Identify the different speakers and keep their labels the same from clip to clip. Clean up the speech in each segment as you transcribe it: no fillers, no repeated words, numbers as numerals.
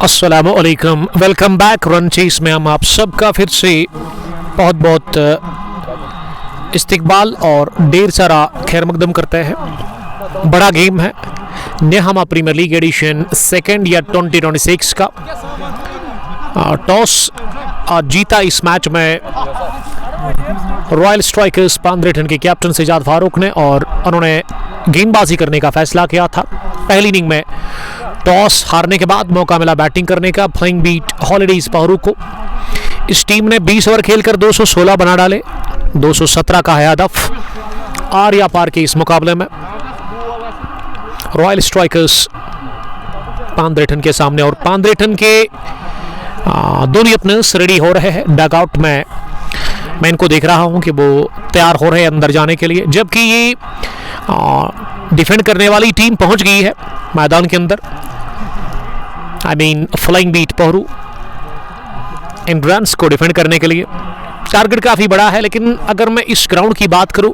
Speaker 1: अस्सलामुअलैकुम, welcome back run chase में हम आप सबका फिर से बहुत बहुत इस्तकबाल और ढेर सारा खैर मकदम करते हैं। बड़ा गेम है नेहामा प्रीमियर लीग एडिशन सेकेंड या 2026 का। टॉस जीता इस मैच में रॉयल स्ट्राइकर्स पांद्रेठन के कैप्टन सजाद फारूक ने और उन्होंने गेंदबाजी करने का फैसला किया था। पहली इनिंग में टॉस हारने के बाद मौका मिला बैटिंग करने का फ्लाइंग बीट हॉलीडेज पहरू को। इस टीम ने 20 ओवर खेलकर 216 बना डाले, 217 का है हदफ आर पार के इस मुकाबले में रॉयल स्ट्राइकर्स पांद्रेठन के सामने। और पांद्रेठन के दोनों ओपनर्स रेडी हो रहे हैं डगआउट में। मैं इनको देख रहा हूं कि वो तैयार हो रहे हैं अंदर जाने के लिए, जबकि ये डिफेंड करने वाली टीम पहुंच गई है मैदान के अंदर। फ्लाइंग बीट पहरू एंड्रेंस को डिफेंड करने के लिए। टारगेट काफ़ी बड़ा है, लेकिन अगर मैं इस ग्राउंड की बात करूं,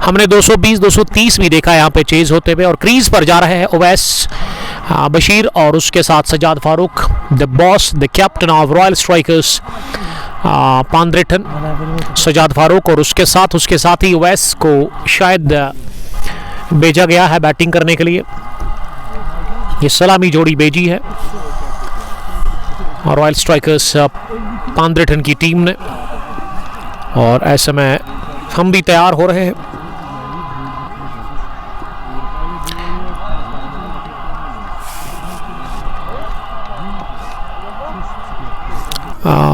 Speaker 1: हमने 220-230 भी देखा यहाँ पे चेज होते हुए। और क्रीज पर जा रहे हैं ओवैस बशीर और उसके साथ Sajad Farooq, the boss, the captain of Royal Strikers Pandrethan. Sajad Farooq और उसके साथ ही ओवैस को शायद भेजा गया है बैटिंग करने के लिए। ये सलामी जोड़ी भेजी है रॉयल स्ट्राइकर्स पांद्रेठन की टीम ने, और ऐसे में हम भी तैयार हो रहे हैं।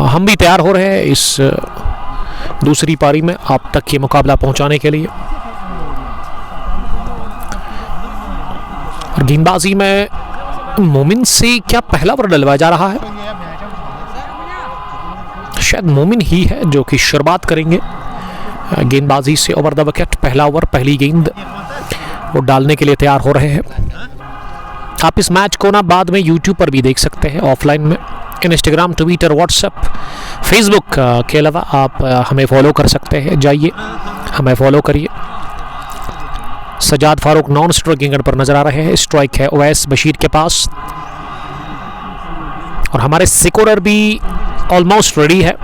Speaker 1: हम भी तैयार हो रहे हैं इस दूसरी पारी में आप तक ये मुकाबला पहुंचाने के लिए। गेंदबाजी में मोमिन से क्या पहला ओवर डलवाया जा रहा है? शायद मोमिन ही है जो कि शुरुआत करेंगे गेंदबाजी से। ओवर द विकेट पहला ओवर, पहली गेंद वो डालने के लिए तैयार हो रहे हैं। आप इस मैच को ना बाद में यूट्यूब पर भी देख सकते हैं ऑफलाइन में, इंस्टाग्राम, ट्विटर, व्हाट्सएप, फेसबुक के अलावा आप हमें फॉलो कर सकते हैं। जाइए हमें फॉलो करिए। Sajad Farooq non striking end पर नजर आ रहे हैं। स्ट्राइक है ओवैस बशीर के पास, और हमारे स्कोरर भी ऑलमोस्ट रेडी है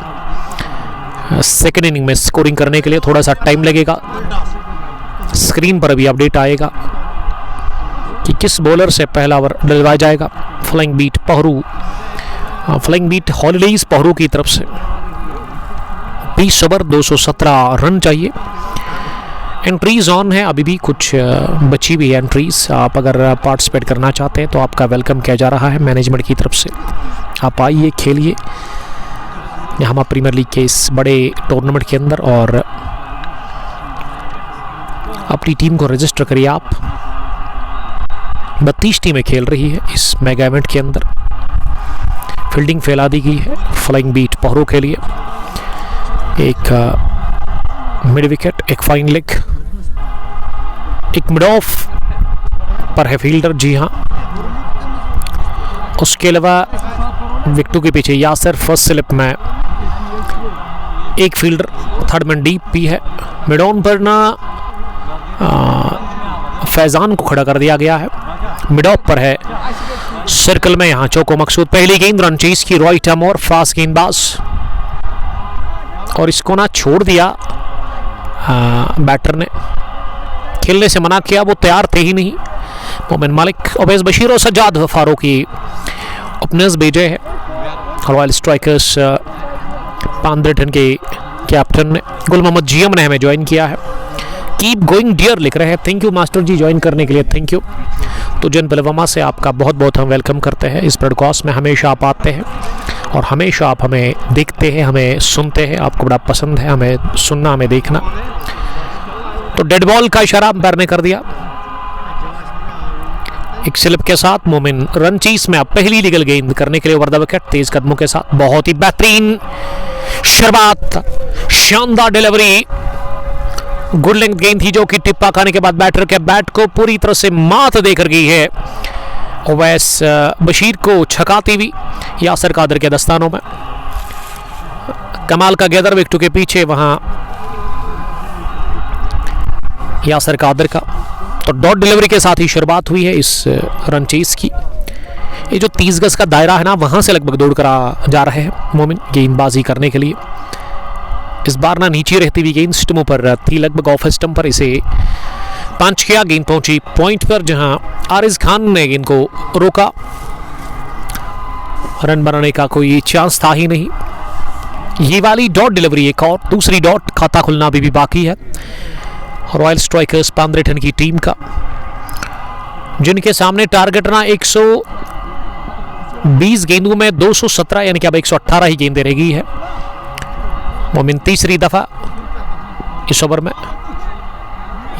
Speaker 1: सेकेंड इनिंग में स्कोरिंग करने के लिए। थोड़ा सा टाइम लगेगा, स्क्रीन पर भी अपडेट आएगा कि किस बॉलर से पहला ओवर डलवाया जाएगा। Flying Beat Pahru, Flying Beat Holidays Pahru की तरफ से 20 ओवर 217 रन चाहिए। एंट्रीज ऑन है, अभी भी कुछ बची हुई है एंट्रीज। आप अगर पार्टिसिपेट करना चाहते हैं तो आपका वेलकम किया जा रहा है मैनेजमेंट की तरफ से। आप आइए, खेलिए यहाँ प्रीमियर लीग के इस बड़े टूर्नामेंट के अंदर और अपनी टीम को रजिस्टर करिए। आप 32 टीमें खेल रही है इस मेगा इवेंट के अंदर। फील्डिंग फैला दी गई है फ्लाइंग बीट पहरू के लिए। एक मिड विकेट, एक फाइन लेग, एक मिड ऑफ पर है फील्डर, जी हाँ। उसके अलावा विकेटों के पीछे यासिर, फर्स्ट स्लिप में एक फील्डर, थर्ड मैन डीप भी है। मिड ऑन पर ना फैजान को खड़ा कर दिया गया है। मिड ऑफ पर है सर्कल में यहाँ चौको मकसूद। पहली गेंद रन चेस की, रॉय टमोर फास्ट गेंदबाज, और इसको ना छोड़ दिया बैटर ने, खेलने से मना किया, वो तैयार थे ही नहीं। मोमिन मालिक, ओवैस बशीर और सजाद फारूक की ओपनर्स भेजे हैं रॉयल स्ट्राइकर्स पांद्रेठन के कैप्टन ने। गुल मोहम्मद जीएम ने हमें ज्वाइन किया है। कीप गोइंग डियर लिख रहे हैं, thank you master ji join करने के लिए, थैंक यू। तो जन पलवमा से आपका बहुत बहुत हम वेलकम करते हैं। इस ब्रॉडकास्ट में हमेशा आप आते हैं और हमेशा आप हमें देखते हैं, हमें सुनते हैं। आपको बड़ा पसंद है हमें सुनना, हमें देखना। तो डेड बॉल का इशारा अंपायर ने कर दिया। एक स्लिप के साथ मोमिन रन चेस में अब पहली लीगल गेंद करने के लिए ओवर द विकेट तेज कदमों के साथ। बहुत ही बेहतरीन शुरुआत, शानदार डिलीवरी, गुड लेंथ गेंद थी जो कि टिप्पा खाने के बाद बैटर के बैट को पूरी तरह से मात देकर गई है ओवैस बशीर को छकाती हुई यासिर कादर के दस्तानों में। कमाल का गैदर विकेटों के पीछे वहां यासिर कादर का। तो डॉट डिलीवरी के साथ ही शुरुआत हुई है इस रन चेस की। ये जो 30 गज का दायरा है ना, वहां से लगभग दौड़ कर जा रहे हैं मोमिन गेंदबाजी करने के लिए। इस बार ना नीचे रहती हुई गेंद स्टम्पों पर थी, लगभग ऑफ स्टंप पर इसे पंच किया। गेंद पहुंची पॉइंट पर, जहां आरिज खान ने गेंद को रोका। रन बनाने का कोई चांस था ही नहीं। ये वाली डॉट डिलीवरी, एक और दूसरी डॉट, खाता खुलना अभी भी बाकी है रॉयल स्ट्राइकर्स पांद्रेठन की टीम का, जिनके सामने टारगेट ना 120 गेंदों में 217, यानी कि अब 118 ही गेंदें रह गई है। मोमिन तीसरी दफा इस ओवर में,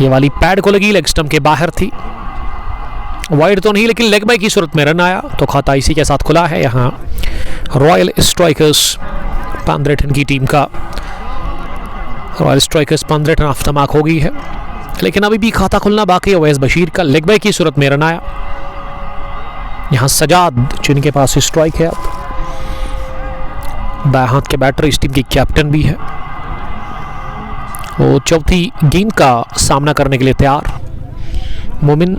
Speaker 1: ये वाली पैड को लगी, लेग स्टंप के बाहर थी, वाइड तो नहीं लेकिन लेग बाय की सूरत में रन आया, तो खाता इसी के साथ खुला है यहाँ रॉयल स्ट्राइकर्स पांद्रेठन की टीम का। रॉयल स्ट्राइकर्स पांद्रेठन आफ्तमाक हो गई है, लेकिन अभी भी खाता खुलना बाकी है। ओवैस बशीर का लेग बाय की सूरत में रन आया। यहाँ सजाद, जिनके पास स्ट्राइक है, अब बाएं हाथ के बैटर, इस टीम की कैप्टन भी है, वो चौथी गेंद का सामना करने के लिए तैयार। मोमिन,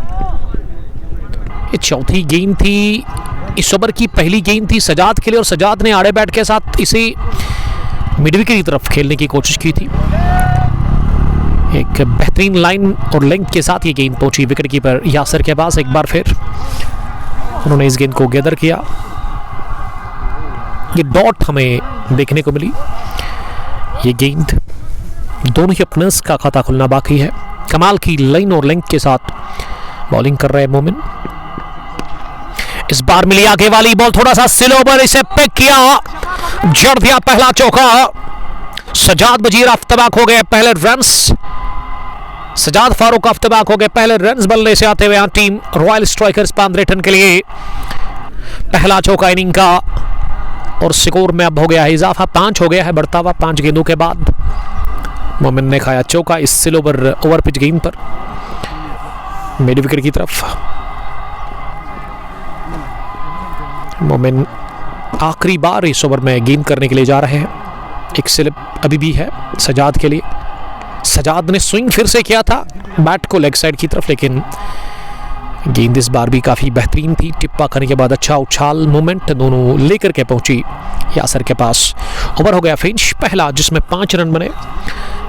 Speaker 1: ये चौथी गेंद थी, इस ओवर की पहली गेंद थी सजाद के लिए, और सजाद ने आड़े बैट के साथ इसे मिड विकेट की तरफ खेलने की कोशिश की थी। एक बेहतरीन लाइन और लेंथ के साथ ये गेंद पहुंची विकेट कीपर यासर के पास। एक बार फिर उन्होंने इस गेंद को गैदर किया। ये डॉट हमें देखने को मिली। ये गेंद दोनों ही ओपनर्स का खाता खुलना बाकी है। कमाल की लाइन और लेंथ के साथ बॉलिंग कर रहे हैं मोमिन। इस बार मिली आगे वाली बॉल, थोड़ा सा स्लो ओवर, इसे पिक किया, जड़ दिया पहला चौका। सजाद बजीर अफ्तबाक हो गए पहले रन्स, सजाद फारूक अफ्तबाक हो गए पहले रन्स बल्ले से आते हुए यहाँ टीम रॉयल स्ट्राइकर्स पांद्रेठन के लिए। पहला चौका इनिंग का, और स्कोर में अब हो गया है इजाफा, 5 हो गया है बढ़ता हुआ 5 गेंदों के बाद। मोमिन ने खाया चौका इस स्लो ओवर पिच गेंद पर मिड विकेट की तरफ। मोमिन आखिरी बार इस ओवर में गेंद करने के लिए जा रहे हैं। एक स्लिप अभी भी है सजाद के लिए। सजाद ने स्विंग फिर से किया था बैट को लेग साइड की तरफ, लेकिन गेंद इस बार भी काफ़ी बेहतरीन थी। टिप्पा करने के बाद अच्छा उछाल मूवमेंट दोनों लेकर के पहुंची यासर के पास। ओवर हो गया फिनिश पहला, जिसमें 5 रन बने।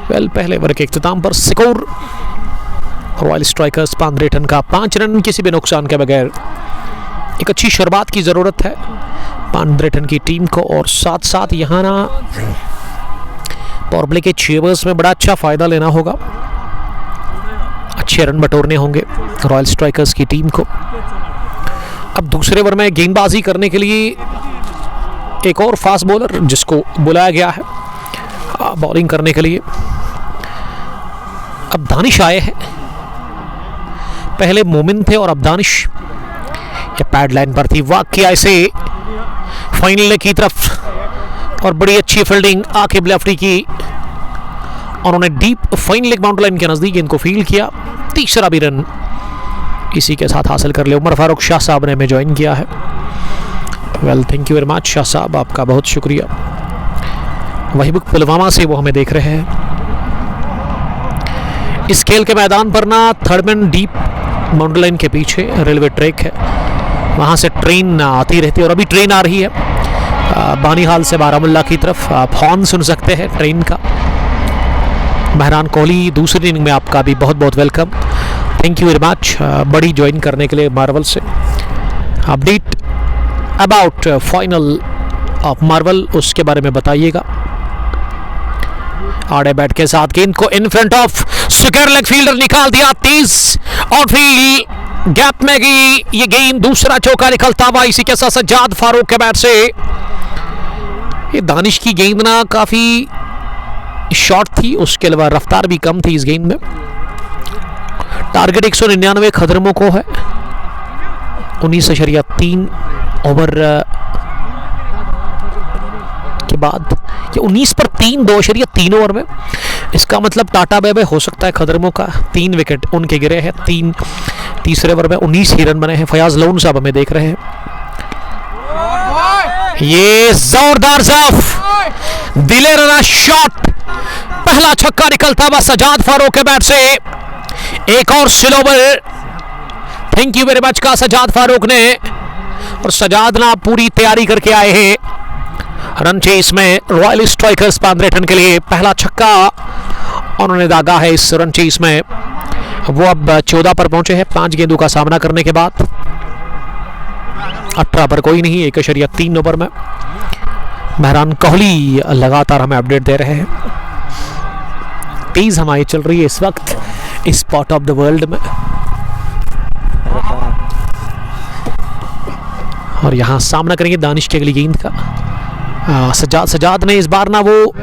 Speaker 1: पहले ओवर के इख्तिताम पर स्कोर रॉयल स्ट्राइकर्स पांद्रेठन का 5 रन किसी भी नुकसान के बगैर। एक अच्छी शुरुआत की ज़रूरत है पांद्रेठन की टीम को, और साथ साथ यहाँ ना पावर प्ले के 6 ओवर्स में बड़ा अच्छा फ़ायदा लेना होगा। अच्छे रन बटोरने होंगे रॉयल स्ट्राइकर्स की टीम को। अब दूसरे ओवर में गेंदबाजी करने के लिए एक और फास्ट बॉलर जिसको बुलाया गया है बॉलिंग करने के लिए। अब दानिश आए हैं, पहले मोमिन थे और अब दानिश। ये पैड लाइन पर थी, वाक किया इसे फाइनल की तरफ, और बड़ी अच्छी फील्डिंग आकिब लेफ्टी की। उन्होंने deep fine leg boundary line के नजदीक इनको फील्ड किया। तीसरा भी रन इसी के साथ हासिल कर लिया। उमर फारूक शाह साहब ने हमें ज्वाइन किया है। Well, thank you very much Shah साहब, आपका बहुत शुक्रिया। वही बुक पुलवामा से वो हमें देख रहे हैं। इस खेल के मैदान पर ना third man deep boundary line के पीछे रेलवे ट्रैक है, वहाँ से ट्रेन आती रहती है, और अभी ट्रेन आ रही है बानीहाल से बारामुल्ला की तरफ। आप हॉर्न सुन सकते हैं ट्रेन का। महरान कोहली, दूसरी इनिंग में आपका भी बहुत बहुत welcome, thank you very much बड़ी ज्वाइन करने के लिए मार्वल से। Update about final of Marvel, उसके बारे में बताइएगा। आड़े बैट के साथ गेंद को in front of square leg fielder निकाल दिया, तेज आउटफील्ड गैप में गई ये गेंद। दूसरा चौका निकलता हुआ इसी के साथ सज्जाद फारूक के बैट से। ये दानिश की गेंद ना काफी शॉर्ट थी, उसके अलावा रफ्तार भी कम थी इस गेंद में। टारगेट 199 खदरमों को है। 19.3 ओवर के बाद ये 19 पर 3 2.3 ओवर में। इसका मतलब टाटा बेबे हो सकता है खदरमों का। 3 विकेट उनके गिरे हैं। तीसरे ओवर में 19 ही रन बने हैं। फयाज लोन साहब हमें देख रहे हैं। ये जोरदार साफ दिले रना शॉट, पहला छक्का निकलता हुआ सजाद फारूक के बैट से। एक और slow over, thank you very much का सजाद फारूक ने और सजादना पूरी तैयारी करके आए हैं रन चेस में। रॉयल स्ट्राइकर्स 15 रन के लिए पहला छक्का उन्होंने दागा है इस रन चेस में। वो अब 14 पर पहुंचे हैं 5 गेंदों का सामना करने के बाद। 18 पर कोई नहीं, 1.3 ओवर में। मेहरान कोहली लगातार हमें अपडेट दे रहे हैं। तेज हमारी चल रही है इस वक्त इस पार्ट ऑफ द वर्ल्ड में। और यहाँ सामना करेंगे दानिश की अगली गेंद का। सजाद ने इस बार ना वो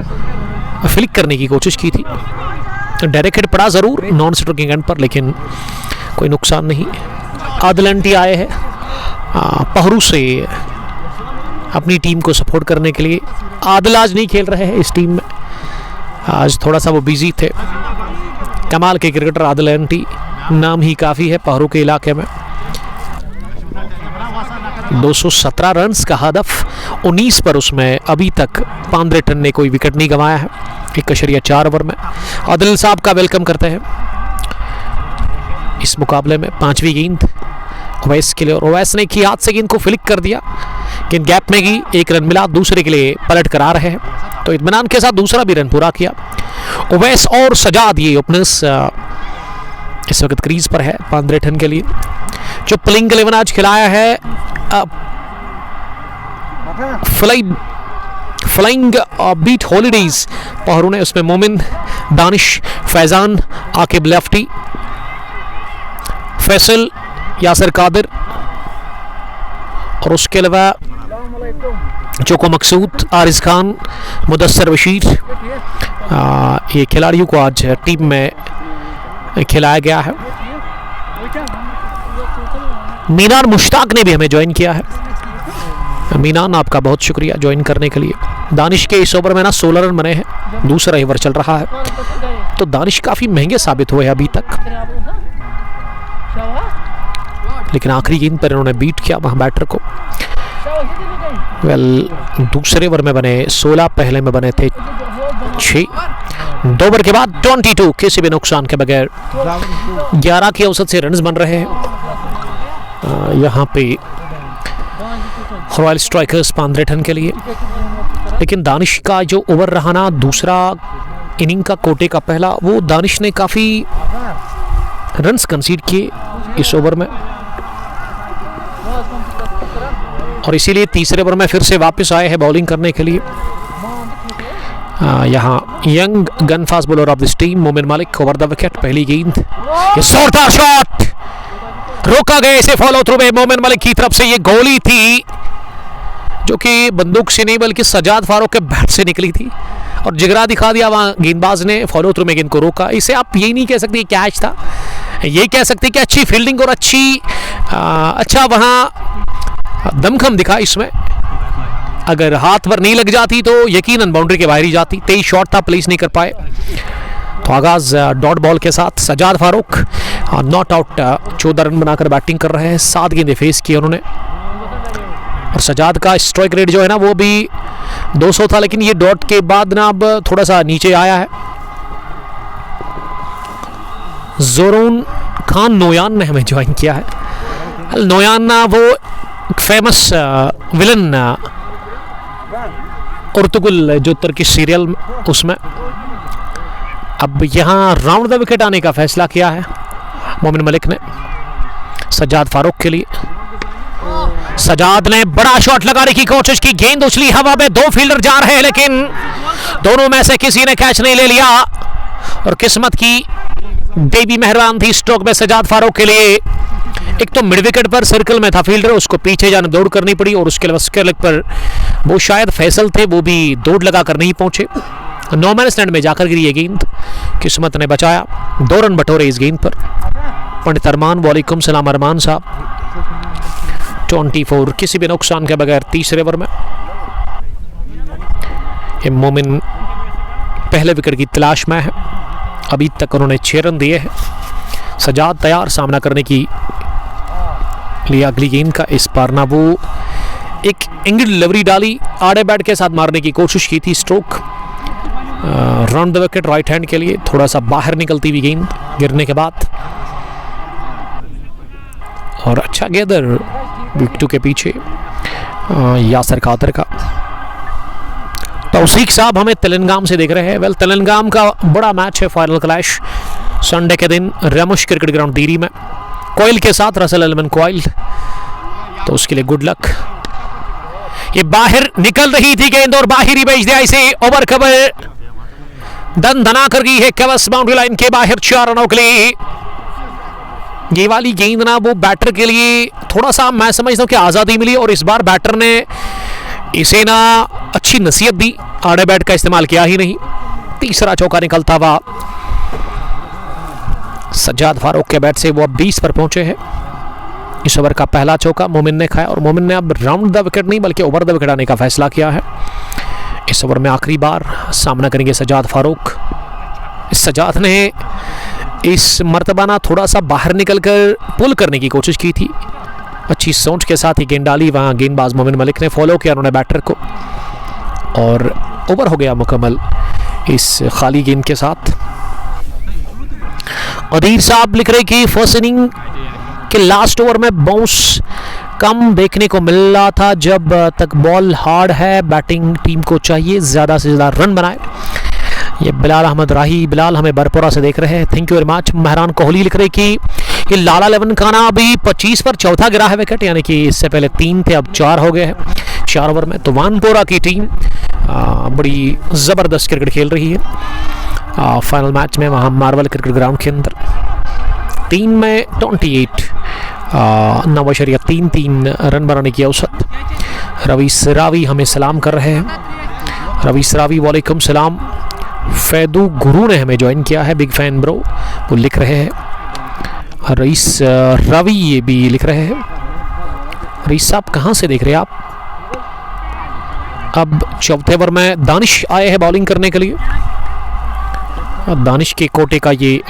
Speaker 1: फ्लिक करने की कोशिश की थी, डायरेक्ट हिट पड़ा जरूर नॉन स्ट्रोकिंग एंड पर, लेकिन कोई नुकसान नहीं। आदिल एंटी आए हैं पहरू से अपनी टीम को सपोर्ट करने के लिए। आदिल आज नहीं खेल रहे हैं इस टीम में, आज थोड़ा सा वो बिजी थे। कमाल के क्रिकेटर आदिल एंटी, नाम ही काफ़ी है पहरू के इलाके में। 217 रन्स का हदफ, 19 पर उसमें अभी तक 15 रन ने कोई विकेट नहीं गंवाया है 1.4 ओवर में। आदिल साहब का वेलकम करते हैं इस मुकाबले में। 5वीं गेंद ओवैस के लिए, और ओवैस ने की हाथ से गेंद को फ्लिक कर दिया, गेंद गैप में गई, 1 रन मिला। दूसरे के लिए पलट कर आ रहे हैं, तो इत्मीनान के साथ दूसरा भी रन पूरा किया ओवैस और सजाद। ये ओपनर्स इस वक्त क्रीज पर है 15 रन के लिए। जो प्लेइंग 11 आज खिलाया है फ्लाइंग बीट हॉलीडेज पहरू ने, उसमें मोमिन, दानिश, फैजान, आकिब लेफ्टी, फैसल, यासिर कादिर और उसके अलावा जोको मकसूद, आरिज खान, मुदस्सर बशीर। ये खिलाड़ियों को आज टीम में खिलाया गया है। मीनान मुश्ताक ने भी हमें ज्वाइन किया है। मीनान आपका बहुत शुक्रिया ज्वाइन करने के लिए। दानिश के इस ओवर में ना 16 रन बने हैं, दूसरा ओवर चल रहा है, तो दानिश काफ़ी महंगे साबित हुए हैं अभी तक, लेकिन आखिरी गेंद पर इन्होंने बीट किया वहाँ बैटर को। दूसरे ओवर में बने 16, पहले में बने थे 6। 2 ओवर के बाद 22 किसी भी नुकसान के बगैर 11 के औसत से रन्स बन रहे हैं यहाँ पे रॉयल स्ट्राइकर्स 15 रन के लिए। लेकिन दानिश का जो ओवर रहा ना दूसरा इनिंग का कोटे का पहला, वो दानिश ने काफ़ी रन्स कंसीड किए इस ओवर में, और इसीलिए तीसरे ओवर में फिर से वापस आए हैं बॉलिंग करने के लिए। यहाँ young gun fast bowler of this team मोमिन मलिक ओवर द विकेट। पहली गेंद, ये जोरदार शॉट रोका गया, इसे फॉलो थ्रू में मोमिन मलिक की तरफ से। ये गोली थी जो कि बंदूक से नहीं बल्कि सजाद फारूक के बैट से निकली थी, और जिगरा दिखा दिया वहाँ गेंदबाज ने, फॉलो थ्रू में गेंद को रोका। इसे आप यही नहीं कह सकते कैच था, ये कह सकते कि अच्छी फील्डिंग और अच्छा वहाँ दमखम दिखा इसमें। अगर हाथ पर नहीं लग जाती तो यकीनन बाउंड्री के बाहर ही जाती। 23 शॉट था, प्लेस नहीं कर पाए। तो आगाज डॉट बॉल के साथ Sajad Farooq not out 14 run बनाकर बैटिंग कर रहे हैं। 7 गेंदें फेस की उन्होंने, और सजाद का स्ट्राइक रेट जो है ना वो भी 200 था, लेकिन ये डॉट के बाद ना अब थोड़ा सा नीचे आया है। जोरून खान नोयान ने हमें ज्वाइन किया है। नोयान ना वो फेमस विलन उर्तुगुल जो तुर्की सीरियल उसमें। अब यहाँ राउंड द विकेट आने का फैसला किया है मोमिन मलिक ने सजाद फारूक के लिए। सजाद ने बड़ा शॉट लगाने की कोशिश की, गेंद उछली हवा में, 2 फील्डर जा रहे हैं, लेकिन दोनों में से किसी ने कैच नहीं ले लिया, और किस्मत की देवी मेहरबान थी स्ट्रोक में सजाद फारूक के लिए। एक तो मिड विकेट पर सर्कल में था फील्डर, उसको पीछे जाने दौड़ करनी पड़ी, और उसके अलावा लेग पर वो शायद फैसल थे, वो भी दौड़ लगाकर नहीं पहुंचे। 9 मैन स्टैंड में जाकर गिरी ये गेंद, किस्मत ने बचाया। 2 रन बटोरे इस गेंद पर। पंडित अरमान, वालेकुम सलाम अरमान साहब। 24 किसी भी नुकसान के बगैर तीसरे ओवर में। मोमिन पहले विकेट की तलाश में है, अभी तक उन्होंने 6 रन दिए हैं। सजाद तैयार सामना करने की लिए अगली गेंद का। इस बार ना वो एक एंगल डिलीवरी डाली, आड़े बैट के साथ मारने की कोशिश की थी stroke round the wicket right hand के लिए, थोड़ा सा बाहर निकलती हुई गेंद गिरने के बाद। और अच्छा गेंदर विकेट के पीछे यासर कादर का। तौसीक साहब हमें तेलंगाम से देख रहे हैं। वेल, तेलंगाम का बड़ा मैच है, फाइनल क्लैश संडे के दिन रमुश क्रिकेट ग्राउंड दीरी में कोयल के साथ, रसल एलमन कोयल, तो उसके लिए गुड लक। ये बाहर निकल रही थी गेंद और बाहर ही भेज दिया इसे। ओवर कवर दन दना कर गई है कवस बाउंड्री लाइन के बाहर 4 रनों के लिए। ये वाली गेंद ना वो बैटर के लिए थोड़ा सा मैं समझता हूँ कि आज़ादी मिली और इस बार बैटर ने इसे ना अच्छी नसीहत दी, आड़े बैट का इस्तेमाल किया ही नहीं। तीसरा चौका निकलता हुआ सज्जाद फारूक के बैट से वो अब 20 पर पहुंचे हैं। इस ओवर का पहला चौका मोमिन ने खाया और मोमिन ने अब राउंड द विकेट नहीं बल्कि ओवर द विकेट आने का फैसला किया है। इस ओवर में आखिरी बार सामना करेंगे सज्जाद फारूक। सज्जाद ने इस मर्तबा ना थोड़ा सा बाहर निकलकर पुल करने की कोशिश की थी, अच्छी सोच के साथ ही गेंद डाली। वहाँ गेंदबाज मोमिन मलिक ने फॉलो किया उन्होंने बैटर को और ओवर हो गया मुकम्मल इस खाली गेंद के साथ। अदीर साहब लिख रहे कि फर्स्ट इनिंग के लास्ट ओवर में बाउंस कम देखने को मिल रहा था, जब तक बॉल हार्ड है बैटिंग टीम को चाहिए ज़्यादा से ज़्यादा रन बनाए। ये बिलाल अहमद राही, बिलाल हमें बरपुरा से देख रहे हैं, थैंक यू वेरी मच। महरान कोहली लिख रहे कि ये लाला 11 का ना अभी 25 पर चौथा गिरा है विकेट, यानी कि इससे पहले 3 थे अब 4 हो गए हैं 4 ओवर में। तो वानपोरा की टीम बड़ी ज़बरदस्त क्रिकेट खेल रही है फाइनल मैच में वहाँ मार्वल क्रिकेट ग्राउंड के अंदर। 3 में 28 9.33 रन बनाने की औसत। रवि सरावी हमें सलाम कर रहे हैं। रवि सरावी वालेकुम सलाम। फैदू गुरु ने हमें ज्वाइन किया है, बिग फैन ब्रो, वो लिख रहे हैं। रईस रवि ये भी लिख रहे हैं। रईस साहब कहाँ से देख रहे हैं आप? अब चौथे ओवर में दानिश आए हैं बॉलिंग करने के लिए। दानिश के कोटे का ये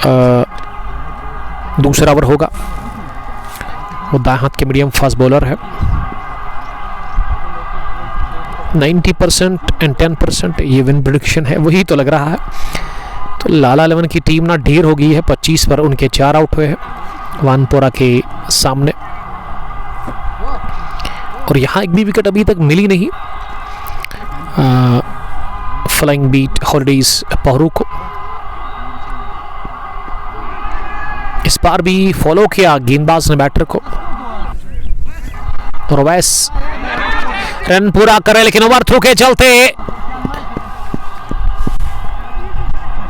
Speaker 1: दूसरा ओवर होगा। वो दाएं हाथ के मीडियम फास्ट बॉलर है। 90% एंड 10% ये विन प्रेडिक्शन है, वही तो लग रहा है। तो लाला 11 की टीम ना ढेर हो गई है, 25 पर उनके 4 आउट हुए हैं वानपोरा के सामने और यहाँ एक भी विकेट अभी तक मिली नहीं फ्लाइंग बीट हॉलीडेज पहरू को। इस बार भी फॉलो किया गेंदबाज ने बैटर को और वैस रन पूरा करे, लेकिन ओवर थ्रू के चलते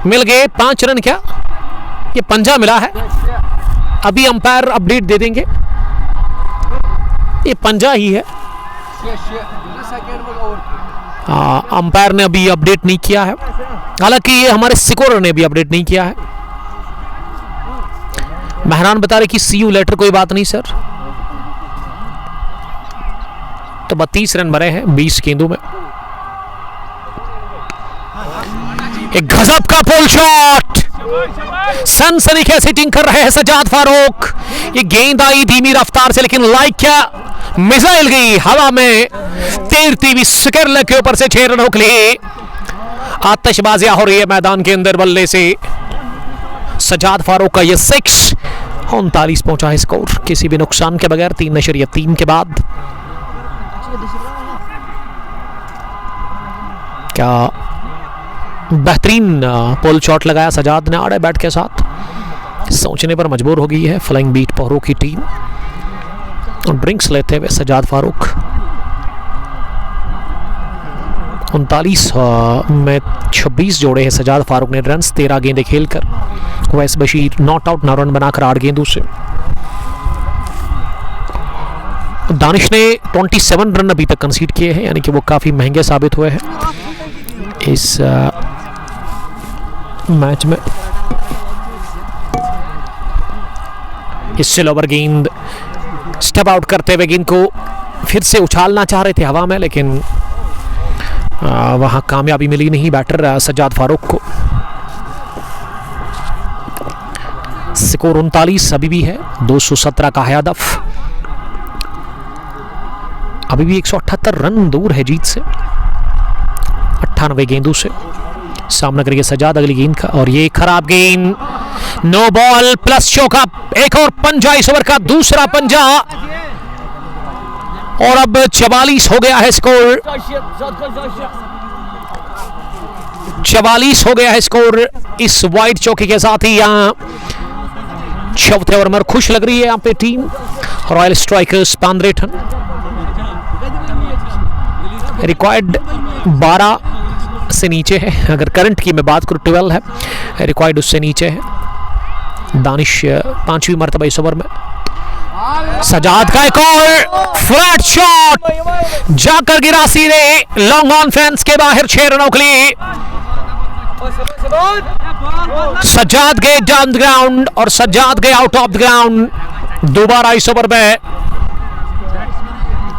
Speaker 1: मिल गए 5 रन। क्या ये पंजा मिला है? अभी अंपायर अपडेट दे देंगे, ये पंजा ही है। अंपायर ने अभी अपडेट नहीं किया है, हालांकि ये हमारे स्कोरर ने भी अपडेट नहीं किया है। महरान बता रहे कि सी यू लेटर, कोई बात नहीं सर। तो 32 रन बने हैं 20 गेंदों में। एक गजब का पुल शॉट, सनसनीखेज हिटिंग कर रहे हैं सज्जाद फारूक। ये गेंद आई धीमी रफ्तार से, लेकिन लाइक क्या मिसाइल गई हवा में तैरती हुई स्केरले के ऊपर से 6 रनों के लिए। आतिशबाजियां हो रही है मैदान के अंदर बल्ले से। सज्जाद फारूक का ये 6 39 पहुंचा है स्कोर किसी भी नुकसान के बगैर 3.3 के बाद। क्या बेहतरीन पुल शॉट लगाया सजाद ने आड़े बैट के साथ, सोचने पर मजबूर हो गई है फ्लाइंग बीट पहरू की टीम। और ड्रिंक्स लेते हुए सजाद फारूक 39 में 26 जोड़े हैं सजाद फारूक ने रन 13 गेंदें खेलकर। वैस बशीर नॉट आउट 9 रन बनाकर 8 गेंदों से। दानिश ने 27 रन अभी तक कंसीड किए हैं, यानी कि वो काफ़ी महंगे साबित हुए हैं इस मैच में। इस स्लोवर गेंद स्टेप आउट करते हुए गेंद को फिर से उछालना चाह रहे थे हवा में, लेकिन वहां कामयाबी मिली नहीं बैटर सज्जाद फारूक को। स्कोर 39 अभी भी है, 217 का है हदफ। अभी भी 178 रन दूर है जीत से 98 गेंदों से। सामना करेंगे सज्जाद अगली गेंद का और ये खराब गेंद, नो बॉल प्लस चौका। एक और पंजा, इस ओवर का दूसरा पंजा। और अब 44 हो गया है स्कोर, 44 हो गया है स्कोर इस वाइड चौके के साथ ही। यहाँ चौथे ओवर में खुश लग रही है यहाँ पे टीम रॉयल स्ट्राइकर्स पांद्रेठन। रिक्वायर्ड 12 से नीचे है, अगर करंट की मैं बात करूं 12 है, रिक्वायर्ड उससे नीचे है। दानिश 5वीं मरतबा इस ओवर में। सजाद का एक और फ्लैट शॉट जाकर गिरा सीधे लॉन्ग ऑन फेंस के बाहर 6 रनों के लिए। सजाद गए डाउन द ग्राउंड और सजाद गए आउट ऑफ द ग्राउंड। दोबारा इस ओवर में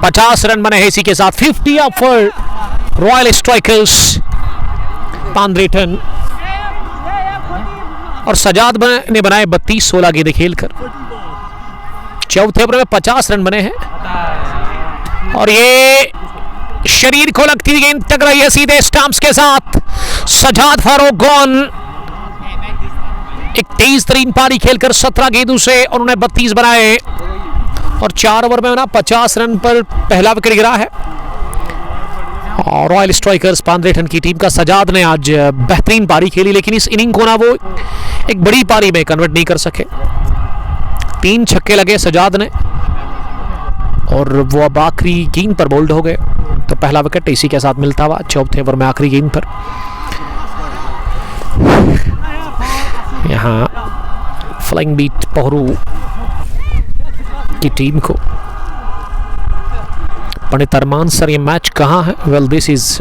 Speaker 1: 50 रन बने हैं इसी के साथ। 50 अप फॉर रॉयल स्ट्राइकर्स पांद्रेठन। और सजाद ने बनाए 32-16 गेंदें खेलकर। चौथे ओवर में 50 रन बने हैं और ये शरीर को लगती गेंद टक रही है सीधे स्टंप्स के साथ। सजाद फारूक गॉन। एक तेज तरीन पारी खेलकर 17 गेंदों से उन्होंने 32 बनाए और 4 ओवर में ना 50 रन पर पहला विकेट गिरा है। और रॉयल स्ट्राइकर्स पांद्रेठन की टीम का सजाद ने आज बेहतरीन पारी खेली, लेकिन इस इनिंग को ना वो एक बड़ी पारी में कन्वर्ट नहीं कर सके। 3 छक्के लगे सजाद ने और वो अब आखिरी गेंद पर बोल्ड हो गए, तो पहला विकेट इसी के साथ मिलता हुआ चौथे ओवर में आखिरी गेंद पर। यहाँ फ्लाइंग बीट पोहरू की टीम को पंडित अरमान सर ये मैच कहाँ है? Well this is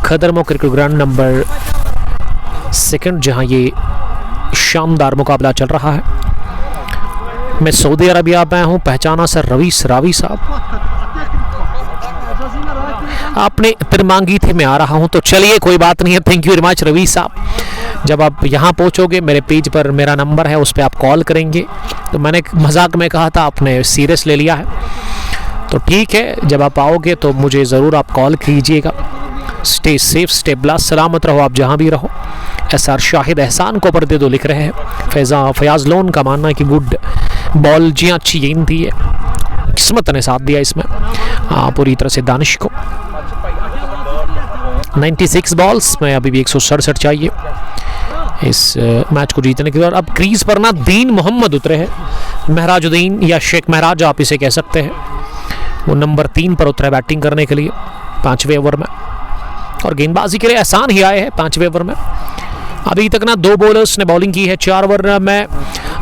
Speaker 1: Khadarmo cricket ground number 2, जहाँ ये शानदार मुकाबला चल रहा है। मैं सऊदी अरबिया में हूँ। पहचाना सर रवीश रावी साहब, आपने तिरमांगी थे, मैं आ रहा हूँ। तो चलिए कोई बात नहीं है, thank you very much Ravish साहब। जब आप यहाँ पहुँचोगे मेरे पेज पर मेरा नंबर है, उस पर आप कॉल करेंगे। तो मैंने मजाक में कहा था, आपने सीरियस ले लिया है, तो ठीक है। जब आप आओगे तो मुझे ज़रूर आप कॉल कीजिएगा। स्टे सेफ, स्टे ब्लास्ट, सलामत रहो आप जहाँ भी रहो। SR शाहिद एहसान को पर्दे दो लिख रहे हैं। फयाज लोन का मानना है कि गुड बॉल, जी अच्छी गेंद थी है, किस्मत ने साथ दिया इसमें पूरी तरह से दानिश को। 96 बॉल्स में अभी भी 167 चाहिए इस मैच को जीतने के लिए। और अब क्रीज पर ना दीन मोहम्मद उतरे हैं, महराजुद्दीन या शेख महराज आप इसे कह सकते हैं। वो नंबर 3 पर उतरे बैटिंग करने के लिए 5वें ओवर में, और गेंदबाजी के लिए एहसान ही आए हैं 5वें ओवर में। अभी तक ना 2 बॉलर्स ने बॉलिंग की है। 4 ओवर में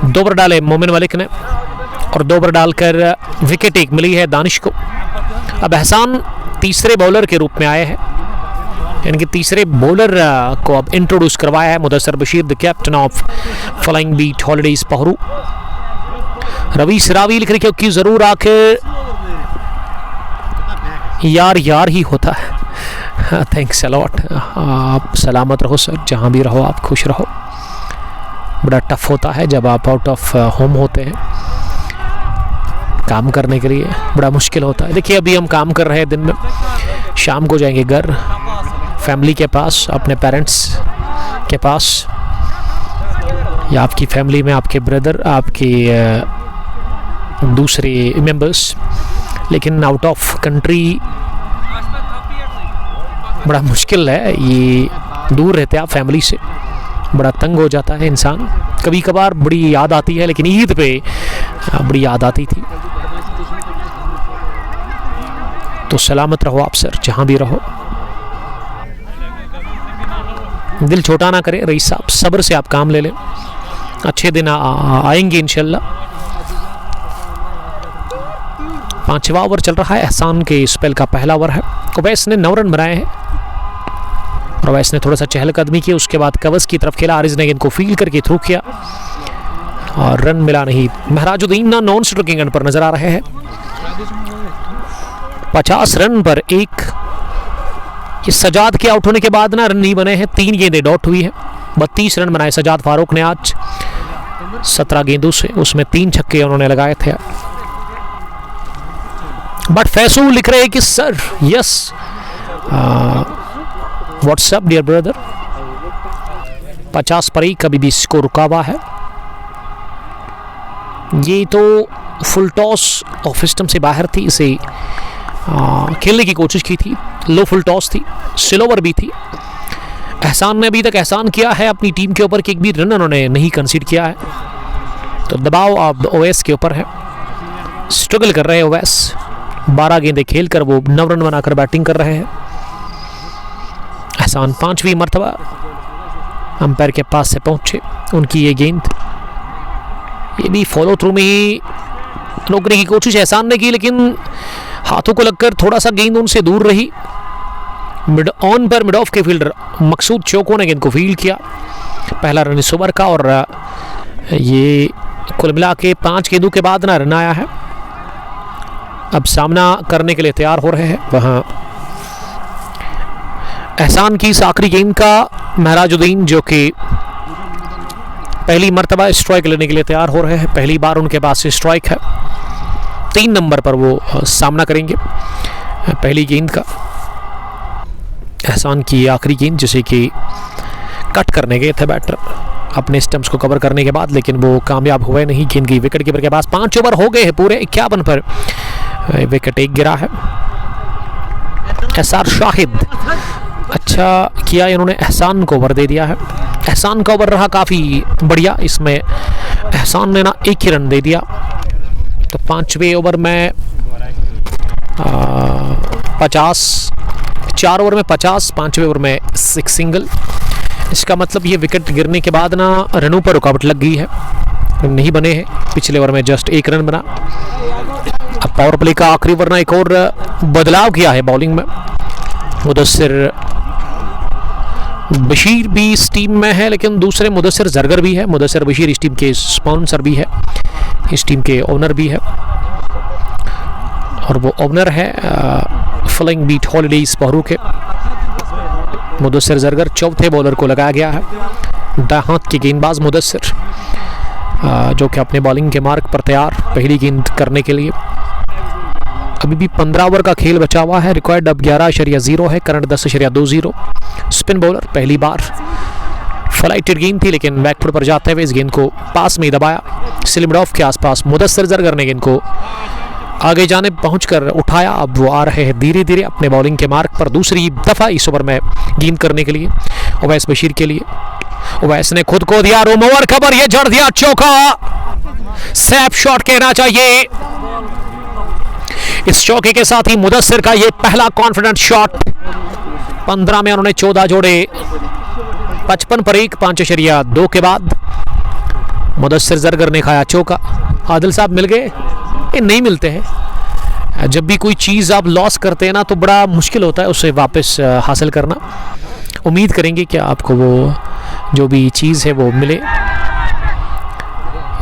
Speaker 1: 2 ओवर डाले मोमिन मलिक ने और 2 ओवर डालकर विकेट एक मिली है दानिश को। अब एहसान तीसरे बॉलर के रूप में आए हैं, यानी कि तीसरे बॉलर को अब इंट्रोड्यूस करवाया है Mudassar Bashir, the captain of Flying Beat Holidays Pohru. Ravish Ravi लिख रहे क्योंकि जरूर आखिर यार यार ही होता है। Thanks a lot. आप सलामत रहो सर, जहाँ भी रहो आप खुश रहो। बड़ा टफ होता है जब आप आउट ऑफ होम होते हैं, काम करने के लिए बड़ा मुश्किल होता है। देखिए अभी हम काम कर रहे हैं दिन में, शाम को जाएंगे घर, फैमिली के पास, अपने पेरेंट्स के पास, या आपकी फैमिली में आपके ब्रदर, आपके दूसरे मेंबर्स। लेकिन आउट ऑफ कंट्री बड़ा मुश्किल है, ये दूर रहते हैं आप फैमिली से, बड़ा तंग हो जाता है इंसान। कभी कभार बड़ी याद आती है, लेकिन ईद पे बड़ी याद आती थी। तो सलामत रहो आप सर, जहाँ भी रहो। दिल छोटा ना करे रईस साहब, सब्र से आप काम ले लें, अच्छे दिन आएंगे इंशाल्लाह। 5वां ओवर चल रहा है, एहसान के स्पेल का पहला ओवर है। ओवैस ने 9 रन बनाए हैं और ओवैस ने थोड़ा सा चहलकदमी की, उसके बाद कवर्स की तरफ खेला, आरिज ने गेंद को फील करके थ्रू किया और रन मिला नहीं। महराजुद्दीन ना नॉन स्ट्रोकिंग एंड पर नजर आ रहे हैं। 50 रन पर एक, ये सजाद के आउट होने के बाद ना रन नहीं बने हैं, 3 गेंदें डॉट हुई है। 32 रन बनाए सजाद फारूक ने आज 17 गेंदों से, उसमें 3 छक्के उन्होंने लगाए थे। बट फैसू लिख रहे हैं कि sir yes, WhatsApp dear brother, 50 पर ही कभी भी स्कोर रुका हुआ है। ये तो फुल टॉस ऑफ स्टंप से बाहर थी, इसे खेलने की कोशिश की थी। लो फुल टॉस थी, स्लो ओवर भी थी। एहसान ने अभी तक एहसान किया है अपनी टीम के ऊपर कि एक भी रन उन्होंने नहीं कंसीड किया है, तो दबाव अब ओवैस के ऊपर है। स्ट्रगल कर रहे हैं ओवैस, 12 गेंदें खेलकर वो 9 रन बनाकर बैटिंग कर रहे हैं। एहसान 5वीं मर्तबा अंपायर के पास से पहुंचे। उनकी ये गेंद, ये भी फॉलो थ्रू में ही रोकने की कोशिश एहसान ने की, लेकिन हाथों को लगकर थोड़ा सा गेंद उनसे दूर रही। मिड ऑन पर मिड ऑफ के फील्डर मकसूद चौको ने गेंद को फील्ड किया। पहला रन इस ओवर का, और ये कुल मिला के 5 गेंदों के बाद ना रन आया है। अब सामना करने के लिए तैयार हो रहे हैं वहाँ एहसान की इस आखिरी गेंद का महराजुद्दीन, जो कि पहली मर्तबा स्ट्राइक लेने के लिए तैयार हो रहे हैं। पहली बार उनके पास स्ट्राइक है। 3 नंबर पर वो सामना करेंगे पहली गेंद का। एहसान की आखिरी गेंद जिसे कि कट करने गए थे बैटर अपने स्टंप्स को कवर करने के बाद, लेकिन वो कामयाब हुए नहीं। गेंद गई विकेट कीपर के पास। 5 ओवर हो गए हैं पूरे, 51 पर विकेट एक गिरा है। एसआर शाहिद अच्छा किया इन्होंने, एहसान को ओवर दे दिया है। एहसान का ओवर रहा काफ़ी बढ़िया, इसमें एहसान ने ना 1 ही रन दे दिया। तो 5वें ओवर में 50, 4 ओवर में 50, 5वें ओवर में 6 सिंगल। इसका मतलब ये विकेट गिरने के बाद ना रनों पर रुकावट लग गई है, नहीं बने हैं। पिछले ओवर में जस्ट 1 रन बना। अब पावर प्ले का आखिरी ओवर ना एक और बदलाव किया है बॉलिंग में। मुदस्सिर बशीर भी इस टीम में है, लेकिन दूसरे मुदस्सिर जरगर भी है। मुदस्सिर बशीर इस टीम के स्पॉन्सर भी है, इस टीम के ओनर भी है, और वो ओनर है फ्लाइंग बीट हॉलीडेज पहरू के। मुदस्सिर जरगर 4थे बॉलर को लगाया गया है। दाएं हाथ की गेंदबाज मुदस्सिर, जो कि अपने बॉलिंग के मार्ग पर तैयार पहली गेंद करने के लिए। अभी भी 15 ओवर का खेल बचा हुआ है। रिक्वायर्ड अब 11.0 है, करंट 10.20। स्पिन बॉलर पहली बार फ्लाइटेड गेंद थी, लेकिन बैकफुट पर जाते हुए इस गेंद को पास में दबाया। स्लिप ऑफ के आसपास मुदस्सिर जरगर ने गेंद को आगे जाने पहुंचकर उठाया। अब वो आ रहे हैं धीरे धीरे अपने बॉलिंग के मार्ग पर। दूसरी दफा इस ओवर में गेंद करने के लिए ओवैस बशीर के लिए। ओवैस ने खुद को दिया रूम ओवर कवर, ये जड़ दिया चौका। सैफ शॉट कहना चाहिए। इस चौके के साथ ही मुदस्सिर का ये पहला कॉन्फिडेंट शॉट। 15 में उन्होंने 14 जोड़े। 55 पर 1, 5.2 के बाद मुदस्सिर जरगर ने खाया चौका। आदिल साहब मिल गए? ये नहीं मिलते हैं। जब भी कोई चीज़ आप लॉस करते हैं ना, तो बड़ा मुश्किल होता है उसे वापस हासिल करना। उम्मीद करेंगे कि आपको वो जो भी चीज़ है वो मिले।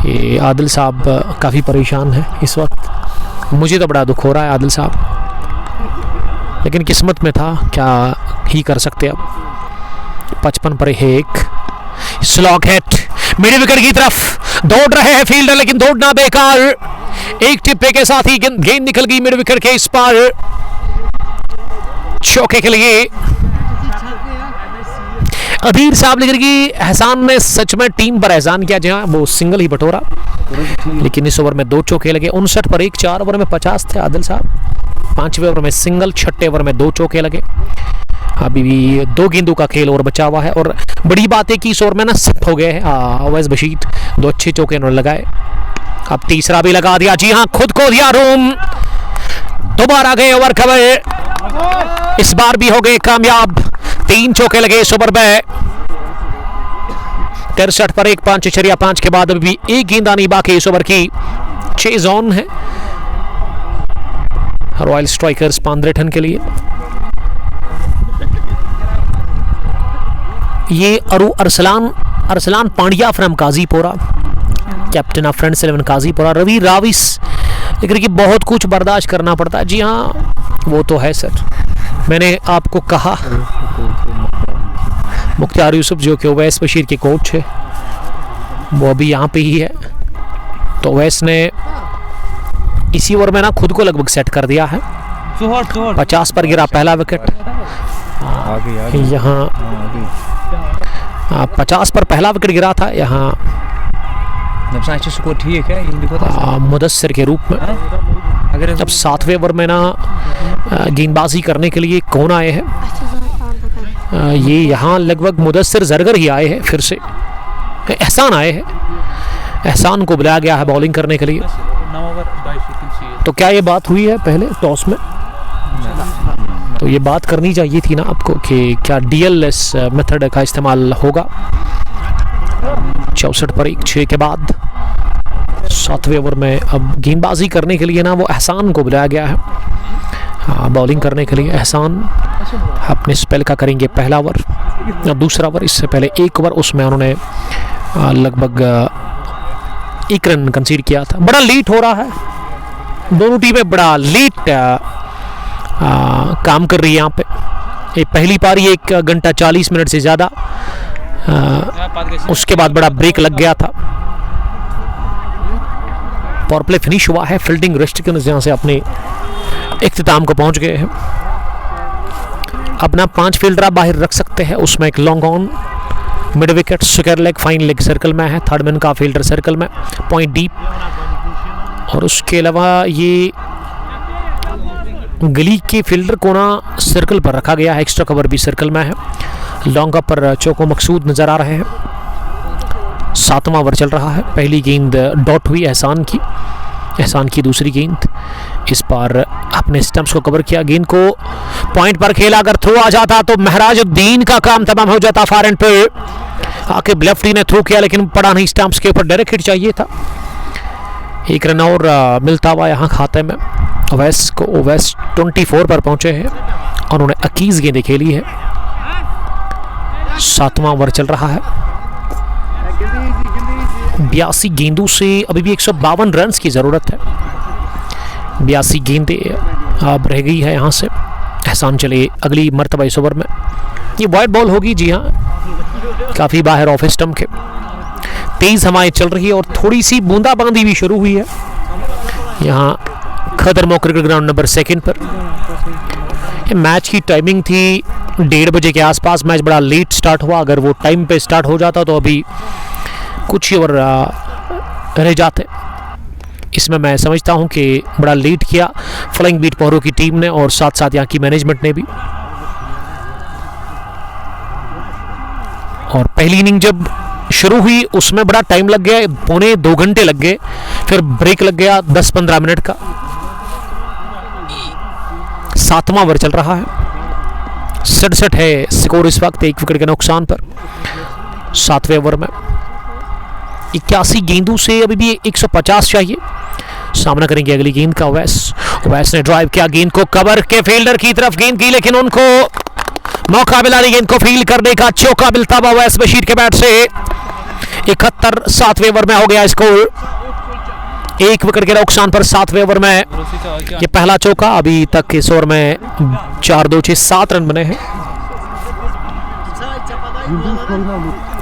Speaker 1: ये आदिल साहब काफ़ी परेशान है इस वक्त। मुझे तो बड़ा दुख हो रहा है आदिल साहब, लेकिन किस्मत में था, क्या ही कर सकते अब। 55 पर 1 स्लॉग हेड मिड विकेट की तरफ दौड़ रहे हैं फील्डर, लेकिन दौड़ना बेकार। एक टिप्पे के साथ ही गेंद निकल गई मिड विकेट के इस पार। चौके के लिए अधीर साहब लिख कि एहसान ने सच में टीम पर एहसान किया, जहां वो सिंगल ही बटोरा, लेकिन इस ओवर में 2 चौके लगे। 59 पर 1, 4 ओवर में 50 थे आदिल साहब। 5वें ओवर में सिंगल, 6ठे ओवर में 2 चौके लगे। अभी भी 2 गेंदों का खेल और बचा हुआ है, और बड़ी बात है कि इस ओवर में ना सिप हो गए हैं ओवैस बशीर। 2 अच्छे चौके उन्होंने लगाए। अब तीसरा भी लगा दिया। जी हाँ, खुद को दिया रूम। दोबारा गए ओवर कवर, इस बार भी हो गए कामयाब। 3 चौके लगे इस ओवर में। 63 पर 1, 5.5 के बाद अभी भी 1 गेंद आनी बाकी इस ओवर की। 6 ऑन है रॉयल स्ट्राइकर्स पांद्रेठन के लिए। ये Arsalan Pandya from Kazipura, captain of Friends 11 Kazipura. रवि राविस लेकिन कि बहुत कुछ बर्दाश्त करना पड़ता है। जी हाँ, वो तो है सर। मैंने आपको कहा मुख्तार यूसुफ जो कि ओवैस बशीर के कोच है, वो अभी यहाँ पे ही है। तो ओवैस ने इसी ओवर में ना खुद को लगभग सेट कर दिया है। 50 पर गिरा पहला विकेट। यहाँ 50 पर पहला विकेट गिरा था। यहाँ
Speaker 2: स्कोर ठीक है,
Speaker 1: मुदस्सिर के रूप में। अब 7वें ओवर में ना गेंदबाजी करने के लिए कौन आए हैं? ये यहाँ लगभग मुदस्सिर जरगर ही आए हैं, फिर से एहसान आए हैं। एहसान को बुलाया गया है बॉलिंग करने के लिए। तो क्या ये बात हुई है पहले टॉस में? तो ये बात करनी चाहिए थी ना आपको कि क्या DLS मेथड का इस्तेमाल होगा। 64 पर 1 6 के बाद 7वें ओवर में अब गेंदबाजी करने के लिए ना वो एहसान को बुलाया गया है, हाँ, बॉलिंग करने के लिए। एहसान अपने स्पेल का करेंगे पहला ओवर, दूसरा ओवर। इससे पहले 1 ओवर उसमें उन्होंने लगभग 1 रन कंसीड किया था। बड़ा लेट हो रहा है, दोनों टीमें बड़ा लेट काम कर रही है यहाँ पे। ये पहली पारी 1 घंटा 40 मिनट से ज़्यादा, उसके बाद बड़ा ब्रेक लग गया था। पावर प्ले फिनिश हुआ है, फील्डिंग रेस्ट के यहाँ से अपने इख्तिताम को पहुंच गए हैं। अपना 5 फील्डर आप बाहर रख सकते हैं, उसमें एक long on, mid wicket, square leg, fine leg circle में है, थर्ड मैन का फील्डर सर्कल में, पॉइंट डीप। और उसके अलावा ये गली के फील्डर को ना सर्कल पर रखा गया है, एक्स्ट्रा कवर भी सर्कल में है। लॉन्ग अप पर चौको मकसूद नज़र आ रहे हैं। 7वां ओवर चल रहा है। पहली गेंद डॉट हुई एहसान की दूसरी गेंद इस बार अपने स्टंप्स को कवर किया, गेंद को पॉइंट पर खेला। अगर थ्रो आ जाता तो महराजुद्दीन का काम तमाम हो जाता। फार एंड पे आके लेफ्टी ने थ्रो किया लेकिन पड़ा नहीं स्टंप्स के ऊपर, डायरेक्ट हिट चाहिए था। 1 रन और मिलता हुआ यहाँ खाते में ओवैस को। ओवैस 24 पर पहुंचे हैं और उन्होंने 21 गेंदें खेली है। 7वां ओवर चल रहा है। 82 गेंदों से अभी भी 152 रन की ज़रूरत है। 82 गेंदें अब रह गई है यहाँ से। एहसान चले अगली मरतबा इस ओवर में। ये वाइड बॉल होगी, जी हाँ, काफ़ी बाहर ऑफ स्टंप के। तेज़ हवाएं चल रही है और थोड़ी सी बूंदाबांदी भी शुरू हुई है यहाँ खदरमो क्रिकेट ग्राउंड नंबर 2 पर। मैच की टाइमिंग थी 1:30 बजे के आसपास। मैच बड़ा लेट स्टार्ट हुआ। अगर वो टाइम पे स्टार्ट हो जाता तो अभी कुछ ही ओवर रह जाते। इसमें मैं समझता हूं कि बड़ा लेट किया फ्लाइंग बीट पहरों की टीम ने और साथ साथ यहाँ की मैनेजमेंट ने भी। और पहली इनिंग जब शुरू हुई उसमें बड़ा टाइम लग गया, 1.25 घंटे लग गए, फिर ब्रेक लग गया 10-15 मिनट का। 7वां ओवर चल रहा है। 67 है स्कोर इस वक्त, 1 विकेट के नुकसान पर। 7वें ओवर में 81 गेंदों से अभी भी 150 चाहिए। सामना करेंगे अगली गेंद का ओवैस ने ड्राइव किया, गेंद को कवर के फील्डर की तरफ गेंद की, लेकिन उनको मौका मिला नहीं गेंद को फील्ड करने का। चौका मिलता हुआ ओवैस बशीर के बैट से। 71 7वें ओवर में हो गया स्कोर, 1 विकेट के नुकसान पर। 7वें ओवर में ये पहला चौका। अभी तक इस ओवर में 4-2-6-7 रन बने हैं।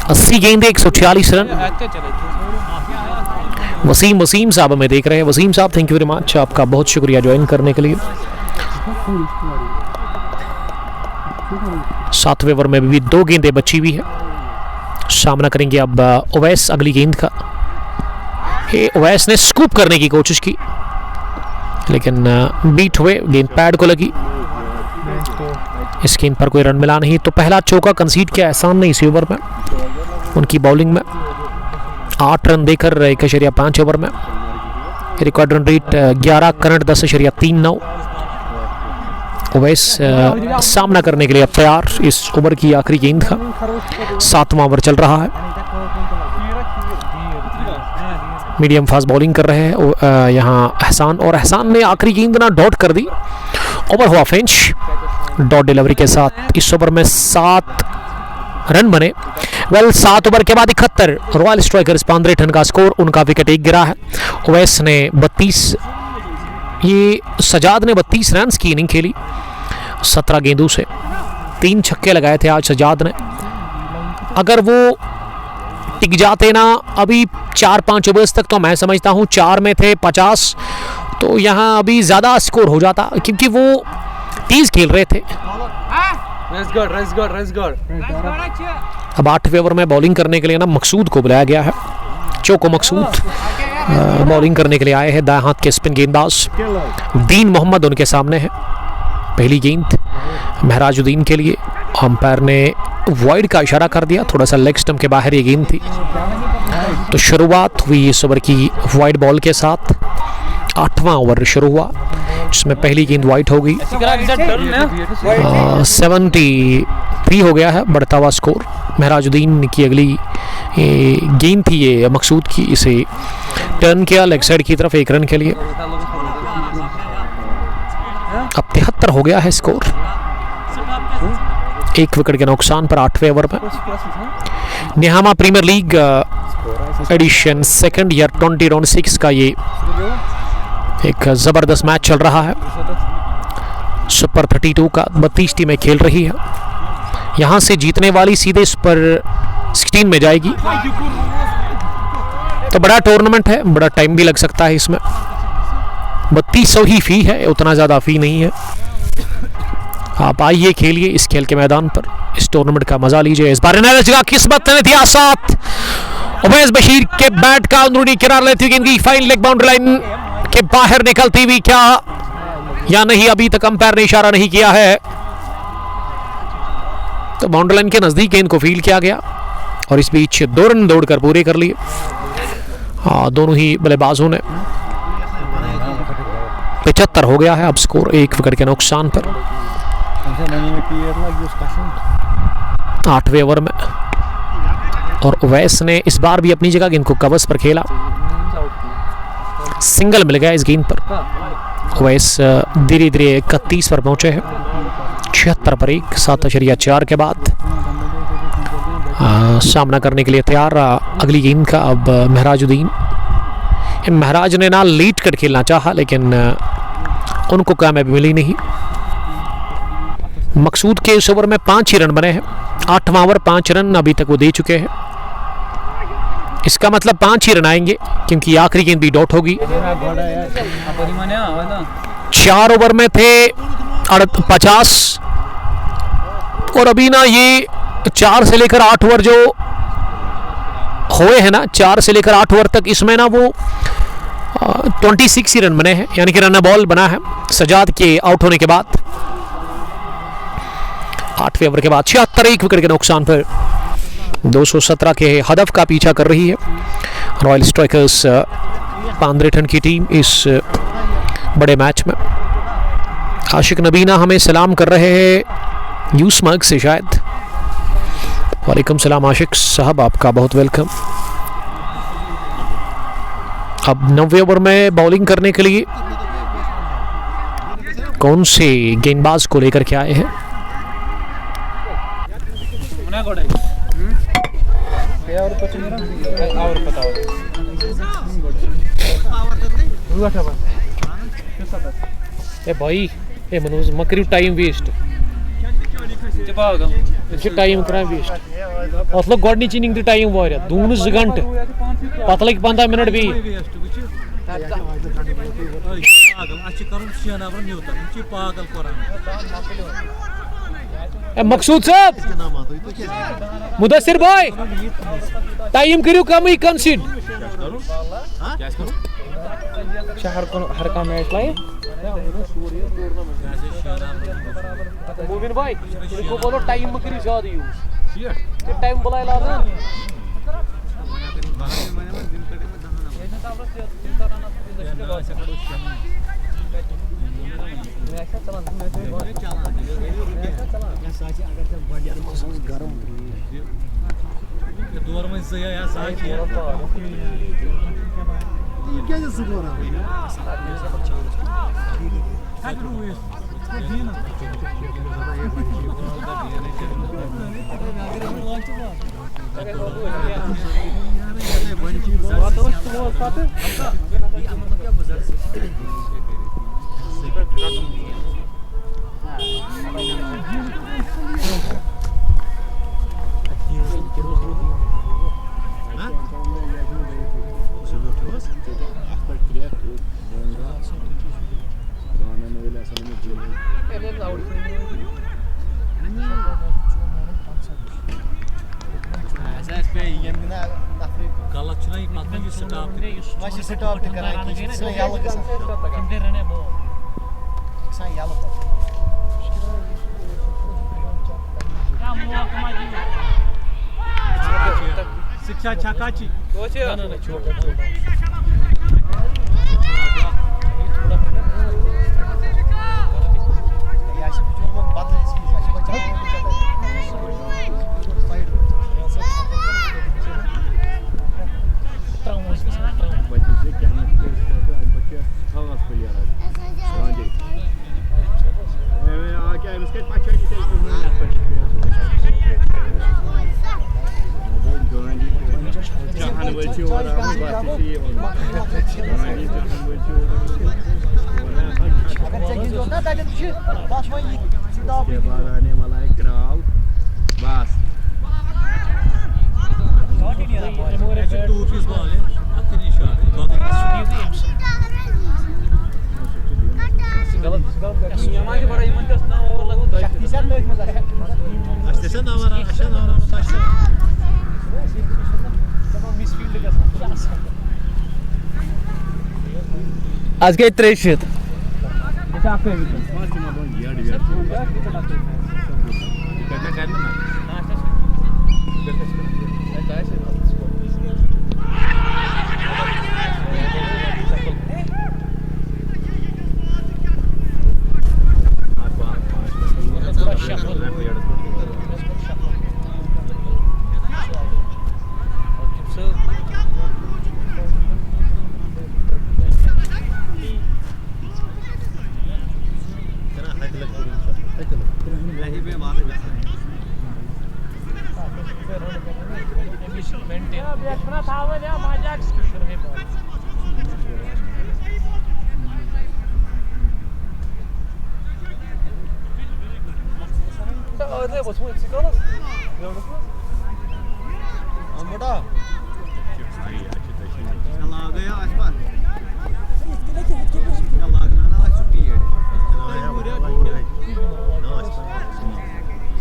Speaker 1: 80 गेंदें 146 रन। वसीम साहब हमें देख रहे हैं। वसीम साहब, थैंक यू वेरी मच, आपका बहुत शुक्रिया ज्वाइन करने के लिए। 7वें ओवर में भी 2 गेंदें बची हुई है। सामना करेंगे अब ओवैस अगली गेंद का। ओवैस ने स्कूप करने की कोशिश की लेकिन बीट हुए, गेंद पैड को लगी। इस गेंद पर कोई रन मिला नहीं। तो पहला चौका कंसीड किया एहसान ने इसी ओवर में। उनकी बॉलिंग में 8 रन देकर 1.5 ओवर में। Record run rate 11 current 10.39। Owais सामना करने के लिए अब तैयार इस ओवर की आखिरी गेंद का। 7वां ओवर चल रहा है। मीडियम फास्ट बॉलिंग कर रहे हैं यहाँ एहसान, और एहसान ने आखिरी गेंद ना डॉट कर दी। ओवर हुआ फिनिश डॉट डिलीवरी के साथ। इस ओवर में 7 रन बने। 7 ओवर के बाद 71। रॉयल स्ट्राइकर्स 15 रन का स्कोर, उनका विकेट 1 गिरा है। ओवैस ने 32, ये सजाद ने 32 रन की इनिंग खेली 17 गेंदों से। 3 छक्के लगाए थे आज सजाद ने। अगर वो टिक जाते ना अभी 4-5 ओवर्स तक, तो मैं समझता हूँ 4 में थे 50, तो यहाँ अभी ज़्यादा स्कोर हो जाता क्योंकि वो तेज खेल रहे थे। अब 8वें ओवर में बॉलिंग करने के लिए ना मकसूद को बुलाया गया है। चोको मकसूद बॉलिंग करने के लिए आए हैं। दाएं हाथ के स्पिन गेंदबाज दीन मोहम्मद उनके सामने है। पहली गेंद महराजुद्दीन के लिए, अंपायर ने वाइड का इशारा कर दिया, थोड़ा सा लेग स्टंप के बाहर ये गेंद थी। तो शुरुआत हुई इस ओवर की वाइड बॉल के साथ। 8वां ओवर शुरू हुआ जिसमें पहली गेंद वाइड हो गई। 73 हो गया है बढ़ता हुआ स्कोर। महराजुद्दीन की अगली गेंद थी ये मकसूद की, इसे टर्न किया लेग साइड की तरफ 1 रन के लिए। अब 73 हो गया है स्कोर, 1 विकेट के नुकसान पर 8वें ओवर में। Nihama premier league edition second year 2026 का ये एक ज़बरदस्त मैच चल रहा है। सुपर 32 का 32 टीमें खेल रही है। यहाँ से जीतने वाली सीधे सुपर 16 में जाएगी। तो बड़ा टूर्नामेंट है, बड़ा टाइम भी लग सकता है इसमें। 3200 ही फी है, उतना ज़्यादा फी नहीं है। आप आइए, खेलिए इस खेल के मैदान पर, इस टूर्नामेंट का मजा लीजिए। इस बार जगह किस्मत ने दिया साथ। उवैस बशीर के बैट का अंदरूनी किनारा लेती हुई गेंद फाइन लेग बाउंड्री लाइन के बाहर निकलती हुई, क्या या नहीं अभी तक अंपायर ने इशारा नहीं किया है। तो बाउंड्री लाइन के नजदीक गेंद को फील्ड किया गया और इस बीच 2 रन दौड़कर पूरे कर लिए दोनों ही बल्लेबाजों ने। 75 हो गया है अब स्कोर, 1 विकेट के नुकसान पर 8वें ओवर में। और उवैस ने इस बार भी अपनी जगह गेंद को कवर्स पर खेला, सिंगल मिल गया इस गेंद पर। उवैस धीरे धीरे 31 पर पहुंचे हैं। 76 पर 1, 7.4 के बाद सामना करने के लिए तैयार। अगली गेंद का अब महराजुद्दीन। महराज ने ना लीड कर खेलना चाहा लेकिन उनको कामयाबी मिली नहीं। मकसूद के इस ओवर में 5 ही रन बने हैं। 8वां ओवर 5 रन अभी तक वो दे चुके हैं। इसका मतलब 5 ही रन आएंगे क्योंकि आखिरी गेंद भी डॉट होगी। 4 ओवर में थे 50 और अभी ना ये 4 से लेकर 8 ओवर जो हुए हैं ना, 4 से लेकर 8 ओवर तक, इसमें ना वो 26 ही रन बने हैं, यानी कि रन बॉल बना है सजाद के आउट होने के बाद। 8वें ओवर के बाद 76, 1 विकेट के नुकसान पर 217 के हदफ का पीछा कर रही है रॉयल स्ट्राइकर्स पांद्रेठन की टीम इस बड़े मैच में। आशिक नबीना हमें सलाम कर रहे हैं यूसमर्ग से शायद। वालेकुम सलाम आशिक साहब, आपका बहुत वेलकम। अब 9वें ओवर में बॉलिंग करने के लिए कौन से गेंदबाज को लेकर के आए हैं? ए भाई ए मनोज मकरी टाइम वेस्ट टाइम कर वेस्ट अत लोग गोडनी इनिंग दी टाइम वारिया 2 घंटे पत लग 15 मिनट भी मकसूद साहब मुदस्सिर भाई टाइम करियो कम कंसीड हर का मैच लाए मुबिन भाई इनको बोलो टाइम में करियो ज्यादा यूज टाइम बुलाए लाना
Speaker 2: गलत छना ये पता ये स्टॉप
Speaker 3: माशी स्टॉप ते कराय कि सा याल गसा
Speaker 2: किंदे रहने बो
Speaker 3: सा याल
Speaker 2: क्या मुआ कमाजी शिक्षा छकाची कोचे ना छोटा
Speaker 3: याशी बिचो बदल सी याशी बच्चा साइड
Speaker 2: ट्राउमस
Speaker 4: बच्चे क्या बच्चे खास प्लेयर है गांधी आ क्या इसके पाछे की तेल को नहीं पर जहान वलची और बासी और गांधी जहान वलची
Speaker 3: अगर चेकिंग होता ताजे छ बस वही सीधा
Speaker 4: के बाद आने वाला है क्राउड बस
Speaker 2: शॉट ही नहीं रहा मोरे 2 पीस बॉल है आखिरी शॉट गलत यमाज बड़ा इमंटस ना और लगो
Speaker 3: शक्ति से लोग मजा है
Speaker 2: अष्टसन आवारा अशन आवारा ताशा
Speaker 3: तमाम मिसफील्ड का
Speaker 5: आज के 300
Speaker 4: फास्ट में बोल यार यार क्या करना ना
Speaker 3: मोटा
Speaker 4: चला गया आसपास चला गया ना छुट्टी है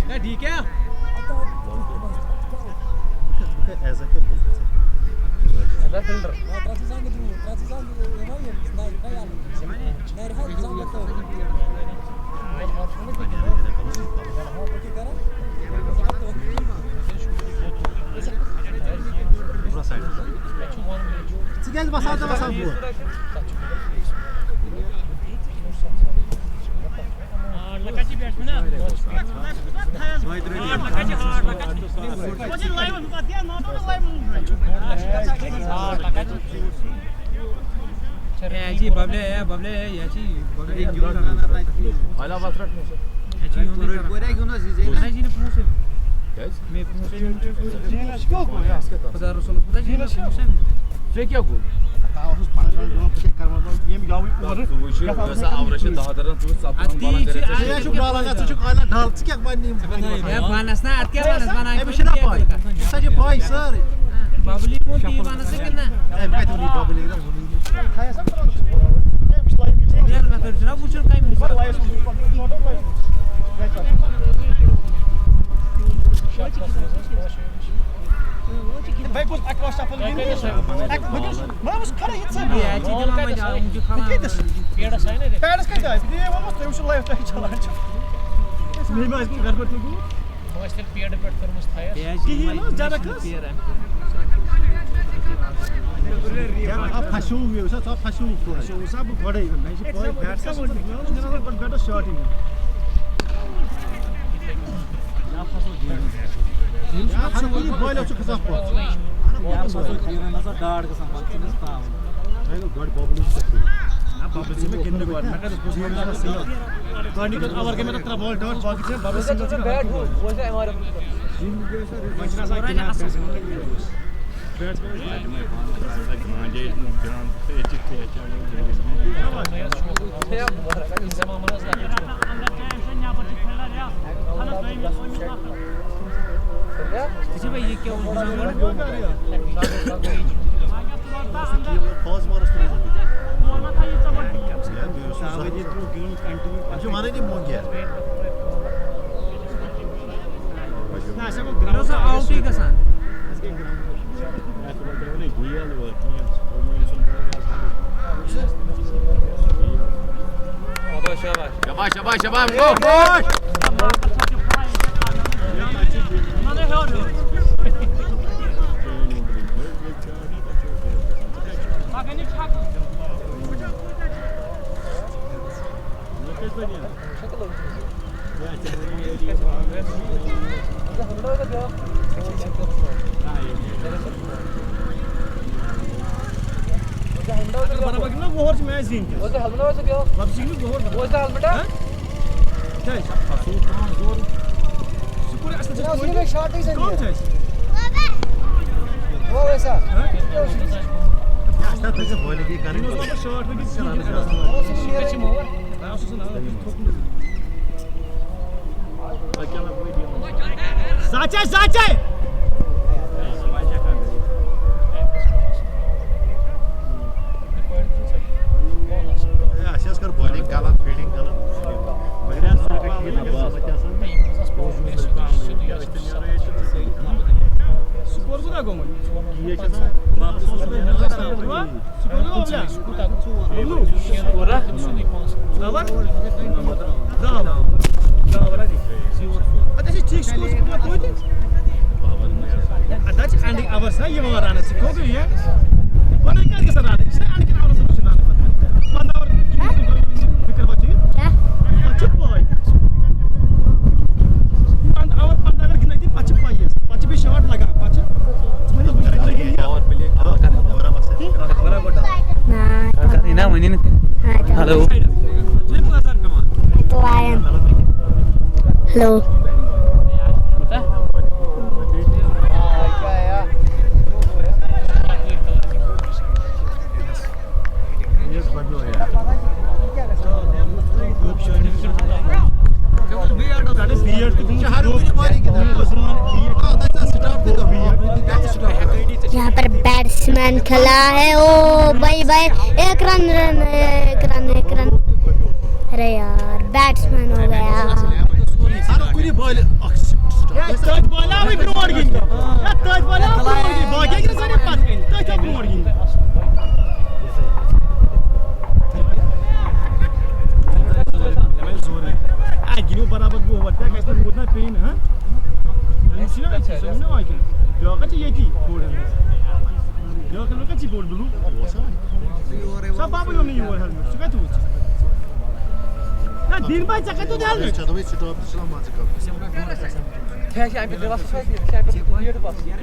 Speaker 2: क्या ठीक है
Speaker 4: ऐसा क्या
Speaker 2: fielder
Speaker 3: Sigel basada basada bu.
Speaker 2: लकाची बैट्समैन है लकाची हार्ड लकाची मुझे लाइव बात किया नॉट लाइव याची बबले याची बबले एक घेऊन जाणार नाही
Speaker 4: वाला वासरट
Speaker 2: याची घेऊन
Speaker 3: Böyle güne sizin.
Speaker 2: याची ने पूछे
Speaker 4: गैस
Speaker 2: मैं पूछे
Speaker 3: Cina çıkıyor mu ya?
Speaker 2: 1000 पता जी ने पूछे
Speaker 4: से क्या को
Speaker 3: Daha uzun paralar yok. Bir şey karmadan yem yağı olur.
Speaker 4: वैसा आवरशे 10,000 तू 7
Speaker 3: Ya şu bağlana çocuk ayla dal çıkak ben neyim?
Speaker 2: या बानसना आत क्या बानस बना
Speaker 3: E bir şey yapay. Sadece pay sir.
Speaker 2: Babli को ती बानस है ना
Speaker 3: E ben de bunu babeleyden bunu. Kayasam mı? Neymiş live gitsin.
Speaker 2: यार मैं कर जरा पूछो काय मिल
Speaker 3: Var live olsun. Orada live. Ben kus arkadaşlar falan bilmiyorum. Vamos kara hitse.
Speaker 2: याची दिला म्हणजे मुझे खाना पेड़ा साइन है
Speaker 3: Paydas काय काय? Bir de vamos tem şu live da çalar. Neyim az bu garbat bu?
Speaker 2: मस्त पेड़ पेट कर मस्त है
Speaker 3: Ki yine jara kız. Ya faşo oluyor. Sa faşo oluyor. Faşo sa bu bada ही नहीं से कोई बैट का बोल नहीं है ना बट बेटर शॉट ही नहीं या फाशो दिया ya hani böyle böyle çok kısa bu ya faşo दिया ना सा डाड का संभाल के नस्ता है तो गॉड बबल सकते ना बबल से में किन्ने गॉड मैं कहता हूं ना सिंगल गाड़ी का ओवर के में तेरा बॉल डॉट बाकी से बबल सिंगल से बैट वो से हमारे जिम जैसा मचना सा किना बैट
Speaker 4: गांजे ग्राउंड पे चिट्टे
Speaker 2: भाई ये क्या
Speaker 3: Faz maras por exemplo. Ya diyorsun. Sadece tu gün continue. Şu mana ni mon gel.
Speaker 2: Out ही कसान
Speaker 4: Yavaş yavaş yavaş. Koş.
Speaker 3: बराबर कितना गोहर से मैच जीत गया।
Speaker 5: वैसे हेलमेट वैसे क्या
Speaker 3: वापसी कितना गोहर बना।
Speaker 5: वैसे हेलमेट है
Speaker 3: क्या है? अफसोस कहाँ जोर। सुपर ऐसा चीज़ कोई नहीं।
Speaker 5: शॉट ही
Speaker 3: कौन सा है?
Speaker 5: वो वैसा
Speaker 3: ऐसा तो जैसे बॉल की करेंगे। उसमें शॉट में किसी चलाने का। हाँ उससे ना ठोकने। साचे साचे।
Speaker 6: Aşağı bowling kalan, fielding kalan.
Speaker 3: Skor bu da gol.
Speaker 6: İyi yaşasın.
Speaker 3: Skor bu da. Bunu. Da var. Da var. Da var hadi. Hadi şey çek skor bu koydu. Ada cik anding awas saya mau rana sih kok ya. Mana kan kesana? Saya anding awas sama sih. Mana orang fikir baca ya? Pacip boy. Mana awak mana agar kena itu pacip boy ya. Pacip bir shot laga. Pacip. Semuanya benar lagi ya.
Speaker 5: ना money ने hello
Speaker 7: तो आए hello यहाँ पर batsman खड़ा है। ओ भाई भाई एक रन अरे यार बैट्समैन हो गया।
Speaker 6: Sana kuni böyle
Speaker 3: Tăi bala ui primorgin. Ya tăi bala primorgin. Bagya kira sare pas kin. Tăi tăi primorgin. Ay gino beraber bu hovatta kaçta modna pein ha? Hani sino ne var ki? Ya kaç yeti board. Ya kaç board dulu? Sa babu yo mi yo helmet. Suka tu. Ya din bay çaka tu helmet.
Speaker 6: çadayı stop dışına mazı kapı.
Speaker 5: क्या क्या पे देवा society क्या पे ये तो पास यार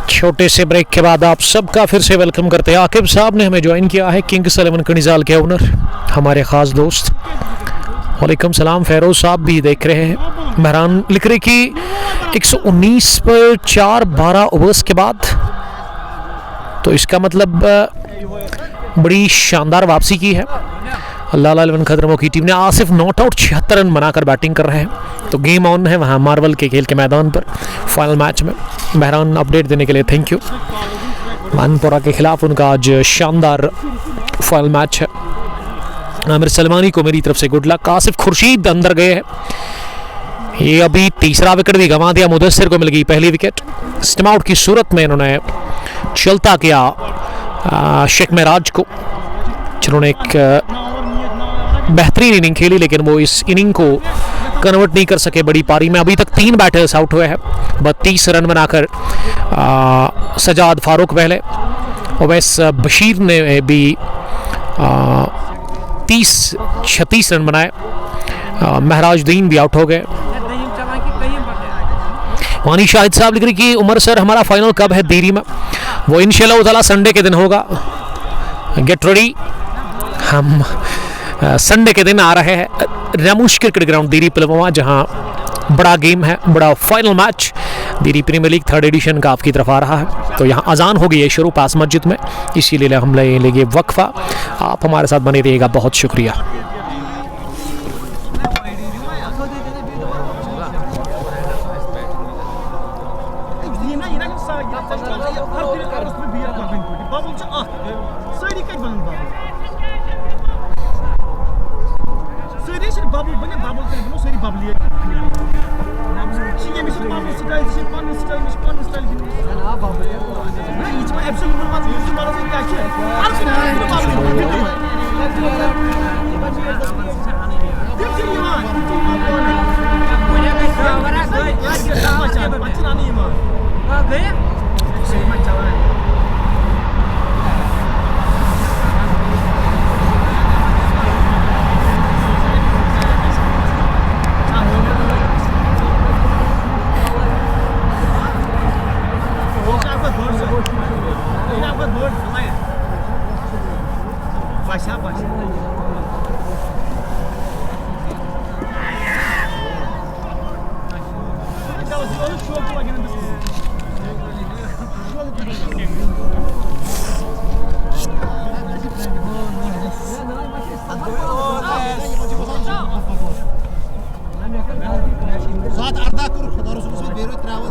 Speaker 1: छोटे से ब्रेक के बाद आप सबका फिर से वेलकम करते हैं। आकिब साहब ने हमें ज्वाइन किया है, किंग्स 11 कनिजाल के ओनर, हमारे ख़ास दोस्त। वालेकुम सलाम। फेरोज साहब भी देख रहे हैं। महरान लिख रहे कि 119 पर 4-12 ओवर्स के बाद, तो इसका मतलब बड़ी शानदार वापसी की है लाला 11 खतरमों की टीम ने। आसिफ नॉट आउट 76 रन बनाकर बैटिंग कर रहे हैं। तो गेम ऑन है वहाँ मार्वल के खेल के मैदान पर फाइनल मैच में। महरान अपडेट देने के लिए थैंक यू। मानपुरा के खिलाफ उनका आज शानदार फाइनल मैच है। आमिर सलमानी को मेरी तरफ से गुड लक। आसिफ खुर्शीद अंदर गए हैं। ये अभी तीसरा विकेट भी गंवा दिया। मुदस्सिर को मिल गई पहली विकेट। स्टम आउट की सूरत में इन्होंने चलता किया शेख महराज को, जिन्होंने एक बेहतरीन इनिंग खेली, लेकिन वो इस इनिंग को कन्वर्ट नहीं कर सके बड़ी पारी में। अभी तक 3 बैटर्स आउट हुए हैं। 32 रन बनाकर सजाद फारूक पहले, ओवैस बशीर ने भी 36 रन बनाए। महराजुद्दीन भी आउट हो गए। वानी शाहिद साहब लिख रही कि उमर सर हमारा फाइनल कब है दीरी में? वो इंशाल्लाह ताला संडे के दिन होगा। Get ready. हम संडे के दिन आ रहे हैं रमूश क्रिकेट ग्राउंड दीरी पुलवामा, जहां बड़ा गेम है, बड़ा final match Diri premier league 3rd edition का आपकी तरफ आ रहा है। तो यहाँ अजान हो गई है शुरू पास मस्जिद में, इसीलिए हम लेंगे वक्फा। आप हमारे साथ बने रहिएगा। बहुत शुक्रिया।
Speaker 6: Saat arda kur Xudo Rasulullah beri travel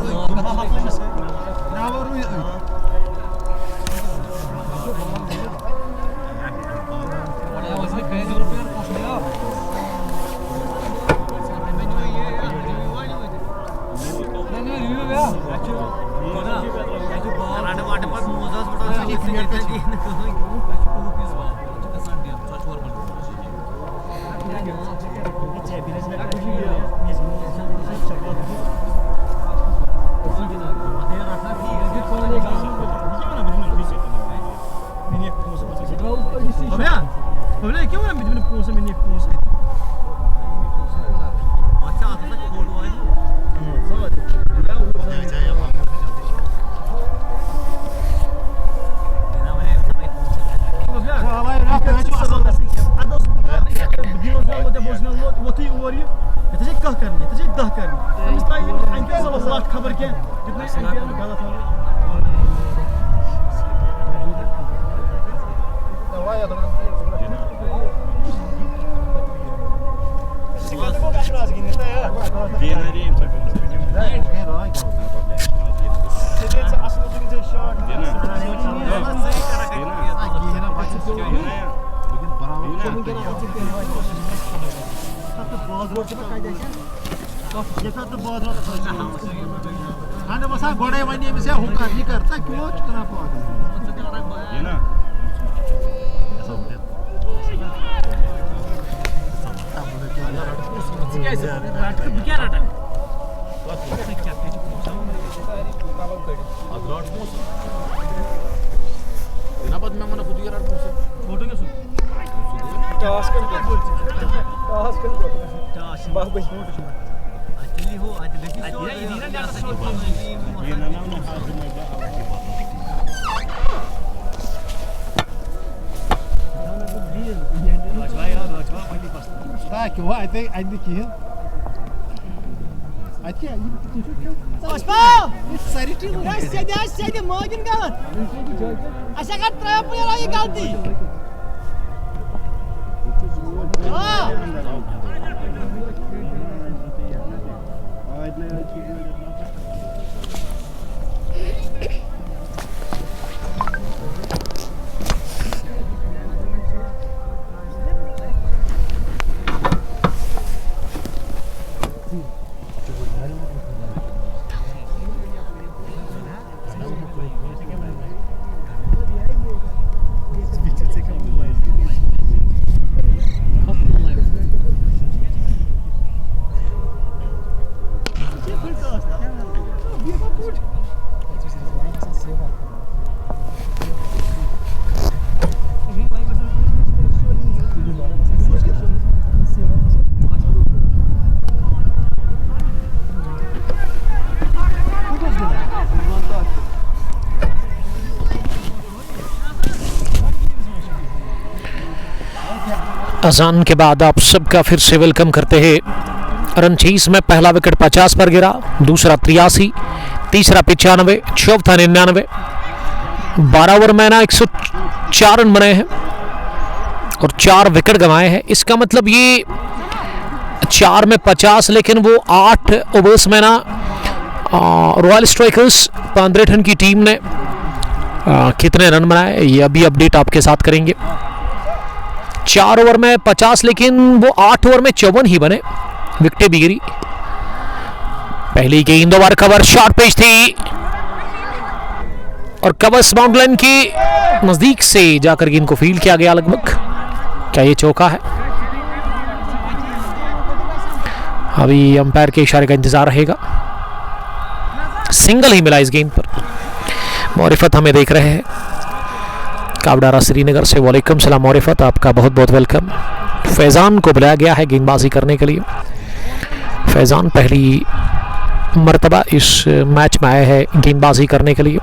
Speaker 6: खबर क्या कितना गलत हो गोड़े वनी में से हुक्का नहीं करता क्यों कितना ये ना
Speaker 1: अजान के बाद आप सबका फिर से वेलकम करते हैं। रनचेज में पहला विकेट 50 पर गिरा, दूसरा 83, तीसरा 95, चौथा 99। 12 ओवर में ना 104 रन बनाए हैं और 4 विकेट गंवाए हैं। इसका मतलब ये 4 में 50, लेकिन वो 8 ओवर्स में ना रॉयल स्ट्राइकर्स 15 रन की टीम ने कितने रन बनाए ये अभी अपडेट आपके साथ करेंगे। 4 ओवर में 50, लेकिन वो 8 ओवर में 54 ही बने, विकेटें भी गिरी। पहली गेंद ओवर कवर शॉर्ट पेच थी और कवर्स बाउंड्री लाइन के नजदीक से जाकर गेंद को फील्ड किया गया लगभग। क्या ये चौका है? अभी अंपायर के इशारे का इंतजार रहेगा। सिंगल ही मिला इस गेंद पर। मौरिफत हमें देख रहे हैं कावडारा श्रीनगर से। वालेकुम सलाम मौरिफत, आपका बहुत बहुत वेलकम। फैज़ान को बुलाया गया है गेंदबाजी करने के लिए। फैज़ान पहली मर्तबा इस मैच में आए हैं गेंदबाजी करने के लिए।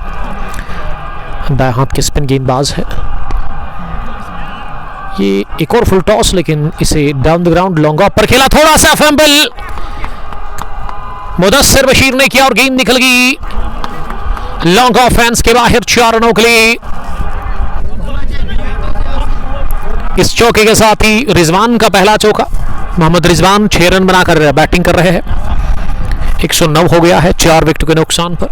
Speaker 1: दाएं हाथ के स्पिन गेंदबाज है। ये एक और फुल टॉस, लेकिन इसे down the ground long off पर खेला, थोड़ा सा फंबल मुदस्सिर बशीर ने किया और गेंद निकल गई लॉन्ग ऑफ फैंस के बाहर 4 रनों के लिए। इस चौके के साथ ही रिजवान का पहला चौका। मोहम्मद रिजवान 6 रन बनाकर बैटिंग कर रहे हैं। 109 हो गया है 4 विकेट के नुकसान पर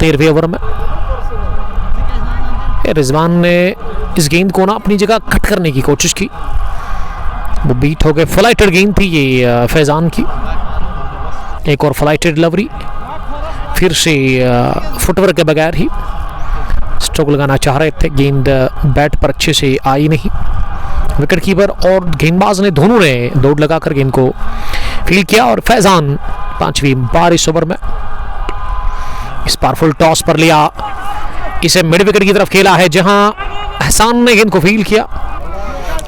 Speaker 1: 13वें ओवर में। रिजवान ने इस गेंद को ना अपनी जगह कट करने की कोशिश की, वो बीट हो गए। फ्लाइटेड गेंद थी ये फैजान की, एक और फ्लाइटेड डिलीवरी, फिर से फुटवर्क के बगैर ही स्ट्रोक लगाना चाह रहे थे, गेंद बैट पर अच्छे से आई नहीं। विकेट कीपर और गेंदबाज ने दोनों ने दौड़ लगाकर गेंद को फील्ड किया और फैजान 5वीं बार इस ओवर में इस पावरफुल टॉस पर लिया, इसे मिड विकेट की तरफ खेला है जहां एहसान ने गेंद को फील्ड किया।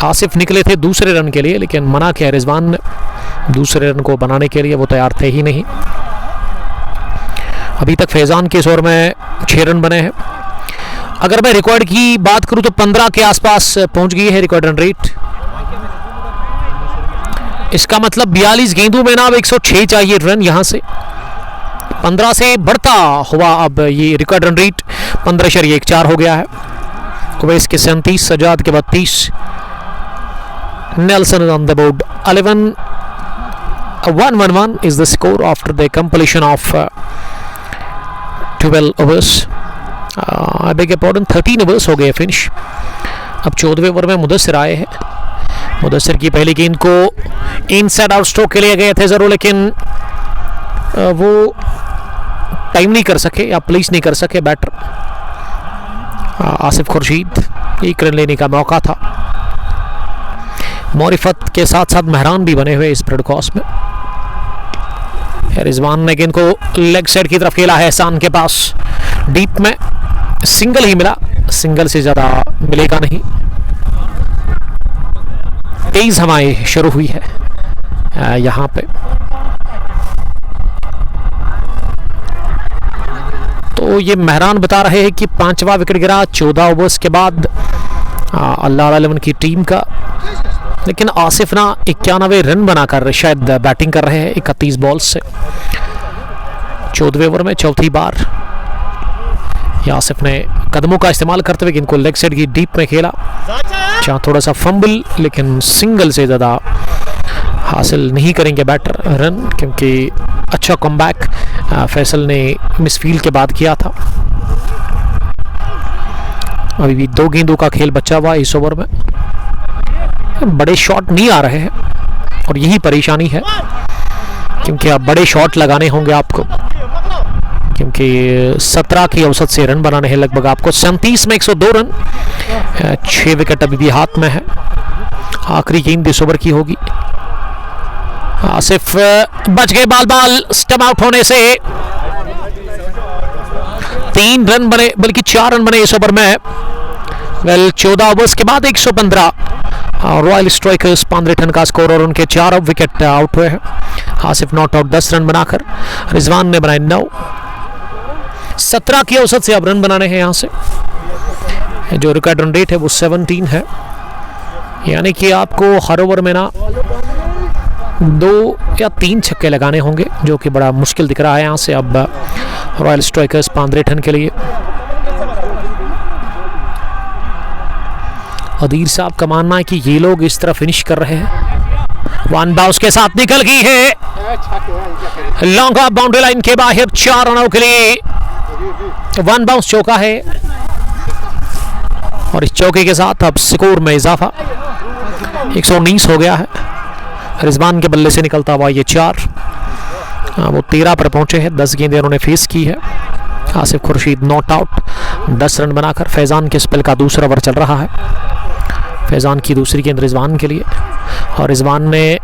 Speaker 1: आसिफ निकले थे दूसरे रन के लिए, लेकिन मना किया रिजवान ने। दूसरे रन को बनाने के लिए वो तैयार थे ही नहीं। अभी तक फैजान के इस ओवर में 6 रन बने हैं। अगर मैं रिकॉर्ड की बात करूं तो 15 के आसपास पहुंच गई है रिकॉर्ड रन रेट। इसका मतलब 42 गेंदों में ना अब 106 चाहिए रन, यहां से 15 से बढ़ता हुआ अब ये रिकॉर्ड रन रेट 15.14 हो गया है। उवैस के 37, सजाद के 32, Nelson on the board 11। 1-1-1 is the score after the completion of 12 overs. I beg your pardon, 13 overs हो गए फिनिश। अब 14वें ओवर में मुदस्सिर आए हैं। मुदस्सिर की पहली गेंद को इनसाइड आउट स्ट्रोक के लिए गए थे जरूर, लेकिन वो टाइम नहीं कर सके या प्लीज नहीं कर सके बैटर। आसिफ खुर्शीद 1 रन लेने का मौका था। मौरिफत के साथ साथ मेहरान भी बने हुए इस ब्रॉडकास्ट में। रिजवान ने गेंद को लेग साइड की तरफ खेला है एहसान के पास, डीप में सिंगल ही मिला, सिंगल से ज्यादा मिलेगा नहीं। तेज हवाएं शुरू हुई है यहां पे, तो ये मेहरान बता रहे हैं कि 5वां विकेट गिरा 14 ओवर्स के बाद अल्लाह 11 की टीम का। लेकिन आसिफ ना 91 रन बनाकर शायद बैटिंग कर रहे हैं 31 बॉल से। 14वें ओवर में चौथी बार आसिफ ने कदमों का इस्तेमाल करते हुए इनको लेग साइड की डीप में खेला, जहाँ थोड़ा सा फंबल, लेकिन सिंगल से ज़्यादा हासिल नहीं करेंगे बैटर रन, क्योंकि अच्छा कमबैक फैसल ने मिसफील्ड के बाद किया था। अभी भी 2 गेंदों का खेल बचा हुआ इस ओवर में। बड़े शॉट नहीं आ रहे हैं और यही परेशानी है, क्योंकि अब बड़े शॉट लगाने होंगे आपको, क्योंकि 17 की औसत से रन बनाने हैं लगभग आपको। 37 में 102 रन, 6 विकेट अभी भी हाथ में है। आखिरी गेंद इस ओवर की होगी। आसिफ बच गए बाल स्टंप आउट होने से। 3 रन बने, बल्कि 4 रन बने इस ओवर में। 14 ओवर्स के बाद 115 रॉयल स्ट्राइकर्स 15 का स्कोर और उनके 4 विकेट आउट हुए हैं। आसिफ नॉट आउट 10 रन बनाकर, रिजवान ने बनाए 9। 17 की औसत से अब रन बनाने हैं यहाँ से। जो रिकॉर्ड रन रेट है वो 17 है, यानी कि आपको हर ओवर में ना 2 या 3 छक्के लगाने होंगे, जो कि बड़ा मुश्किल दिख रहा है यहाँ से अब रॉयल स्ट्राइकर्स 15 के लिए। अदीर साहब का मानना है कि ये लोग इस तरह फिनिश कर रहे हैं। 1 बाउंस के साथ निकल गई है लॉन्ग ऑफ बाउंड्री लाइन के बाहर 4 रनों के लिए। 1 बाउंस चौका है और इस चौके के साथ अब स्कोर में इजाफा 119 हो गया है। रिजवान के बल्ले से निकलता हुआ ये 4, वो 13 पर पहुंचे हैं। 10 गेंदें उन्होंने फेस की है। Asif Khurshid not out 10 run बनाकर। फैजान के स्पेल का दूसरा ओवर चल रहा है। फैजान की दूसरी गेंद रिजवान के लिए और रिजवान ने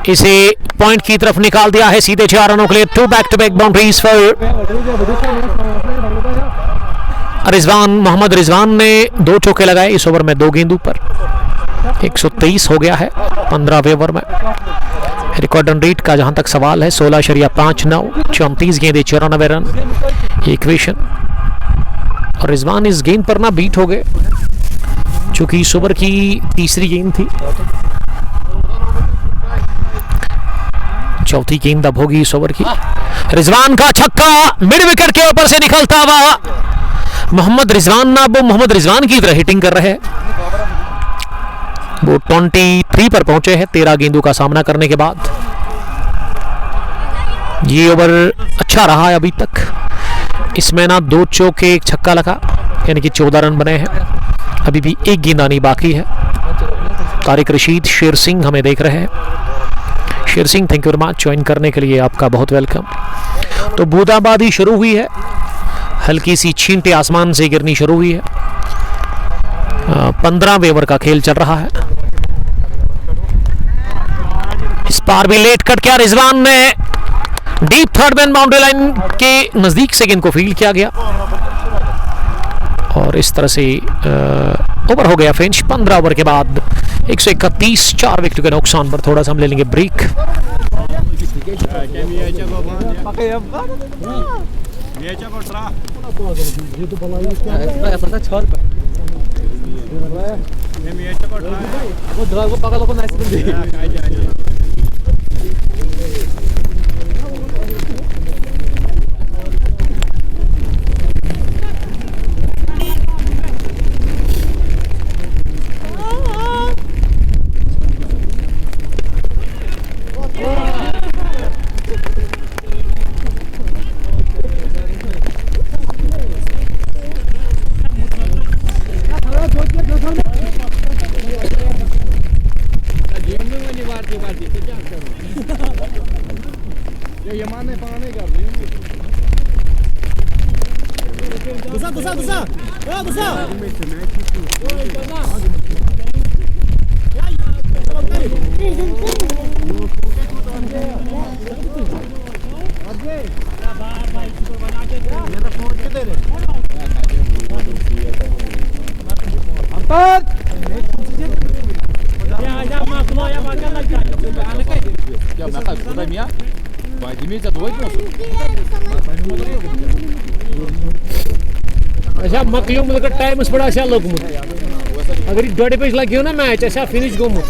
Speaker 1: इसे पॉइंट की तरफ निकाल दिया है सीधे 4 रनों के लिए। 2 back to back boundaries for Rizwan. Mohammad Rizwan ने 2 चौके लगाए इस ओवर में 2 गेंदों पर। 123 हो गया है 15वें ओवर में। रिकॉर्ड रन रेट का जहां तक सवाल है 16.59, 34 गेंदें 94 रन, इक्वेशन। और रिजवान इस गेंद पर ना बीट हो गए, चूंकि इस ओवर की तीसरी गेंद थी। चौथी गेंद अब होगी इस ओवर की। रिजवान का छक्का मिड विकेट के ऊपर से निकलता हुआ, मोहम्मद रिजवान ना वो मोहम्मद रिजवान की तरह हिटिंग कर रहे हैं। वो 23 पर पहुंचे हैं 13 गेंदों का सामना करने के बाद। ये ओवर अच्छा रहा है अभी तक, इसमें ना 2 चौके एक छक्का लगा, यानी कि 14 रन बने हैं। अभी भी एक गेंद आनी बाकी है। तारिक रशीद, शेर सिंह हमें देख रहे हैं। Sher Singh, thank you very much join करने के लिए, आपका बहुत वेलकम। तो बूंदाबांदी शुरू हुई है, हल्की सी छींटे आसमान से गिरनी शुरू हुई है। 15वें ओवर का खेल चल रहा है। इस पार भी लेट कट किया रिजवान ने, deep third man boundary line के नजदीक से गेंद को फील्ड किया गया और इस तरह से ओवर हो गया फिनिश। 15 ओवर के बाद 131, 4 विकेट के नुकसान पर। थोड़ा सा हम ले लेंगे ब्रेक। अच्छा मकलियों में टाइम बड़ा अच्छा लोगमुत, अगर 1.5 पेज लगे ना मैच अच्छा फिनिश गोमुत।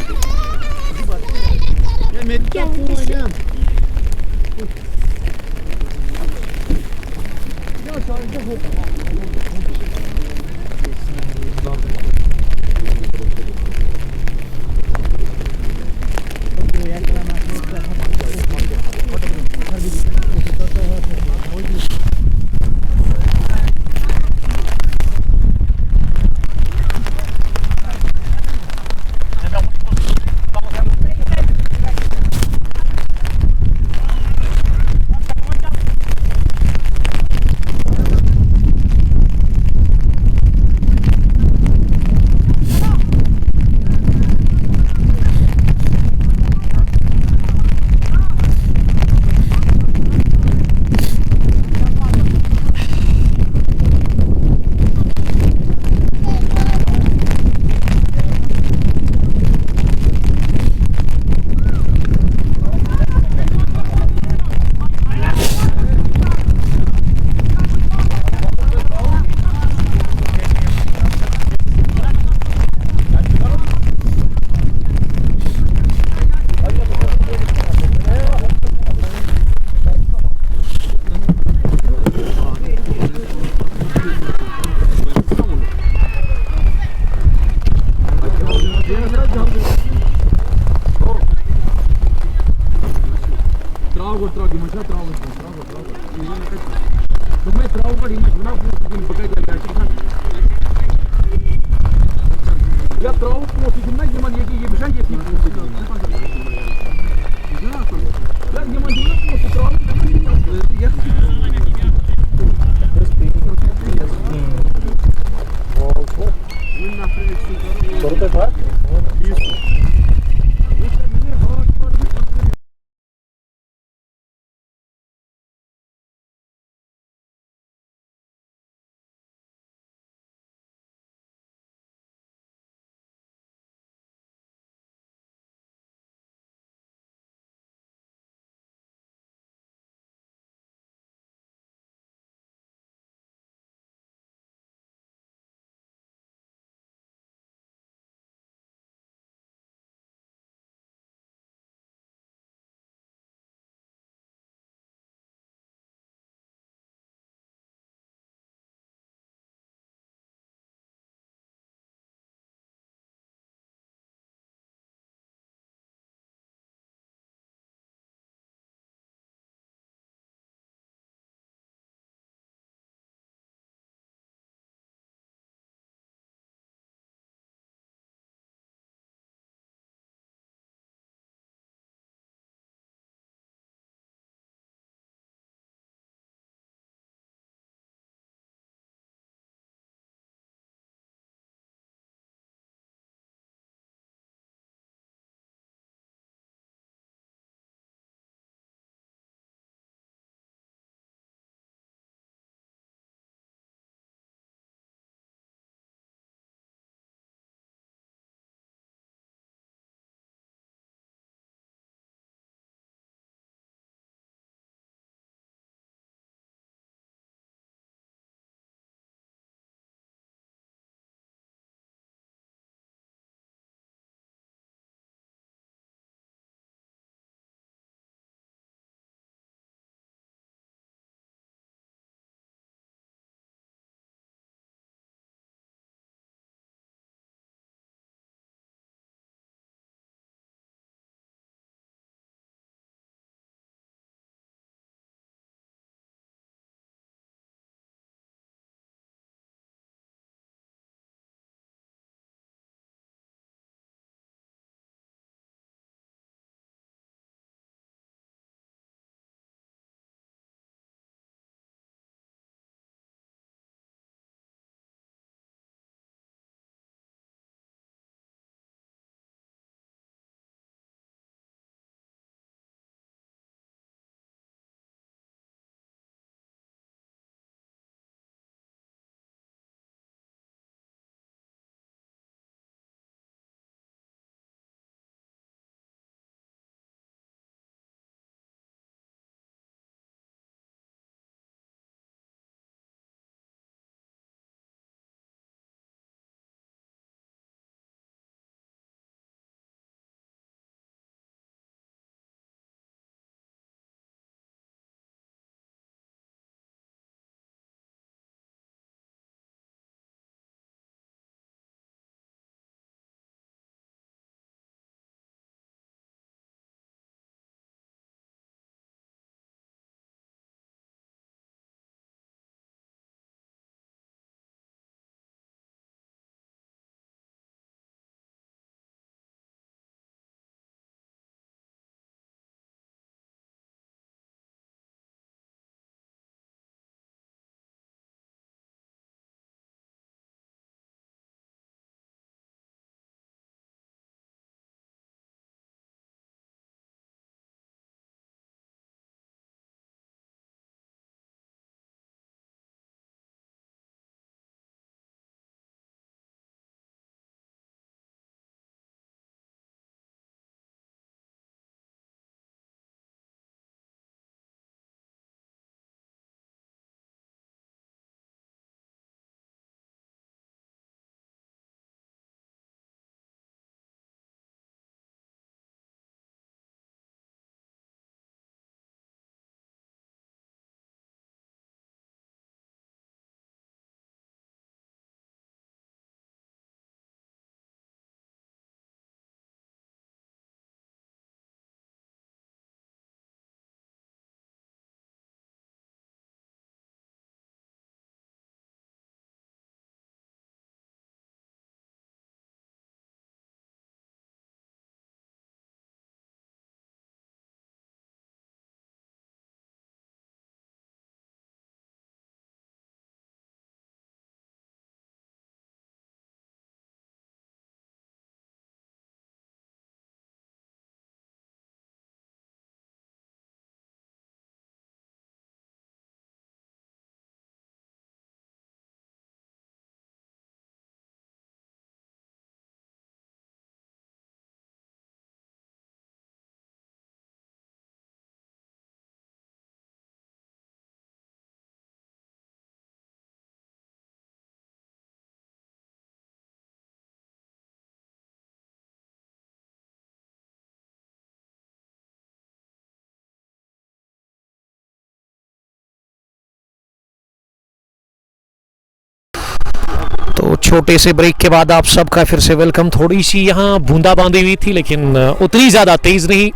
Speaker 1: तो छोटे से ब्रेक के बाद आप सबका फिर से वेलकम। थोड़ी सी यहाँ बूंदाबांदी हुई थी लेकिन उतनी ज़्यादा तेज़ नहीं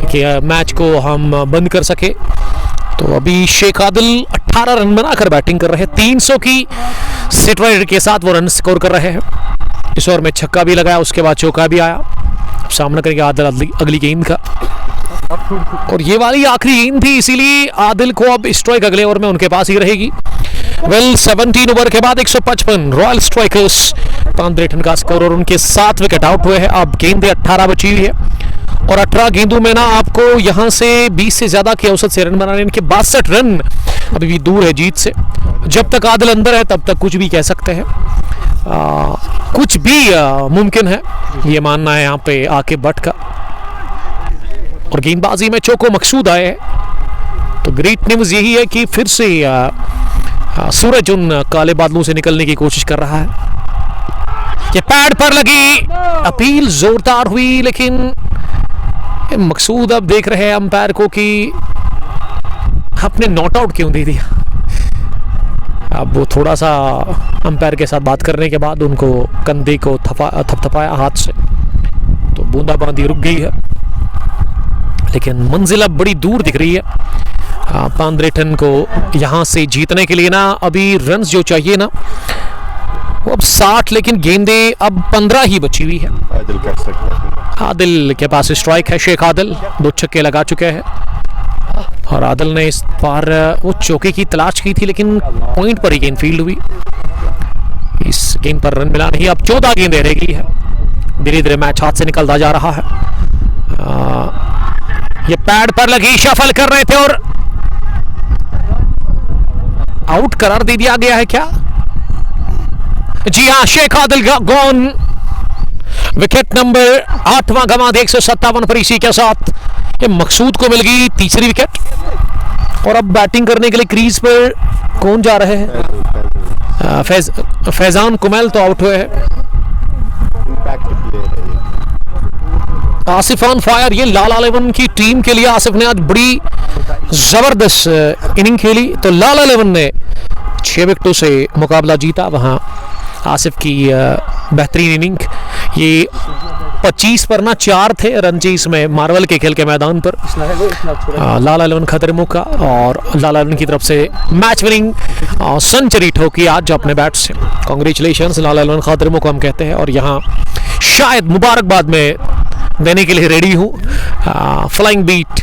Speaker 1: कि मैच को हम बंद कर सके। तो अभी शेख आदिल 18 रन बनाकर बैटिंग कर रहे हैं। 300 की सेट रेट के साथ वो रन स्कोर कर रहे हैं। इस ओवर में छक्का भी लगाया, उसके बाद चौका भी आया। सामना करेंगे आदिल अगली गेंद का, और ये वाली आखिरी गेंद थी, इसीलिए आदिल को अब स्ट्राइक अगले ओवर में उनके पास ही रहेगी। 17 ओवर के बाद 155 रॉयल स्ट्राइकर्स 15 रन का स्कोर, और उनके 7 विकेट आउट हुए हैं। अब गेंदें 18 बची हुई है, और 18 गेंदों में ना आपको यहां से 20 से ज्यादा के औसत से रन बनाने, इनके 62 रन अभी भी दूर है जीत से। जब तक आदिल अंदर है तब तक कुछ भी कह सकते हैं, कुछ भी मुमकिन है, ये मानना है यहाँ पे आके बट का। और गेंदबाजी में चौको मकसूद आए हैं, तो ग्रेट न्यूज यही है कि फिर से सूरज उन काले बादलों से निकलने की कोशिश कर रहा है। ये पैड पर लगी अपील जोरदार हुई, लेकिन मकसूद अब देख रहे हैं अंपायर को कि आपने नॉट आउट क्यों दे दिया। अब वो थोड़ा सा अंपायर के साथ बात करने के बाद उनको कंधे को थपथपाया हाथ से, तो बूंदाबांदी रुक गई है, लेकिन मंजिल अब बड़ी दूर दिख रही है। 15 रन को यहाँ से जीतने के लिए ना अभी रन जो चाहिए ना वो अब 60, लेकिन गेंदें अब 15 ही बची हुई है।
Speaker 6: आदिल कर सकता है।
Speaker 1: आदिल के पास स्ट्राइक है। शेख आदिल 2 छक्के लगा चुके हैं, और आदिल ने इस बार वो चौके की तलाश की थी, लेकिन पॉइंट पर ही गेंद फील्ड हुई। इस गेंद पर रन मिला नहीं। अब 14 गेंदें रह गई है। धीरे धीरे मैच हाथ से निकलता जा रहा है। ये पैड पर लगी, शफल कर रहे थे और आउट करार दे दिया गया है क्या? जी हाँ, Sheikh Adil gone. Wicket number 8वां गंवा दे 157 पर। इसी के साथ ये मकसूद को मिल गई तीसरी विकेट, और अब बैटिंग करने के लिए क्रीज पर कौन जा रहे हैं? फैजान कुमैल तो आउट हुए हैं। Asif on fire. ये लाला 11 की टीम के लिए आसिफ ने आज बड़ी जबरदस्त इनिंग खेली, तो लाला 11 ने 6 विकेटों से मुकाबला जीता। वहां आसिफ की बेहतरीन इनिंग। ये 25 पर ना 4 थे रन चेस में मार्वल के खेल के मैदान पर। लाला 11 खतरे मुका, और लाला 11 की तरफ से मैच विनिंग सेंचुरी ठोकी आज अपने बैट से। कांग्रेचुलेशंस लाला 11 खतरे मुका हम कहते हैं, और यहाँ शायद मुबारकबाद में देने के लिए रेडी हूँ। फ्लाइंग बीट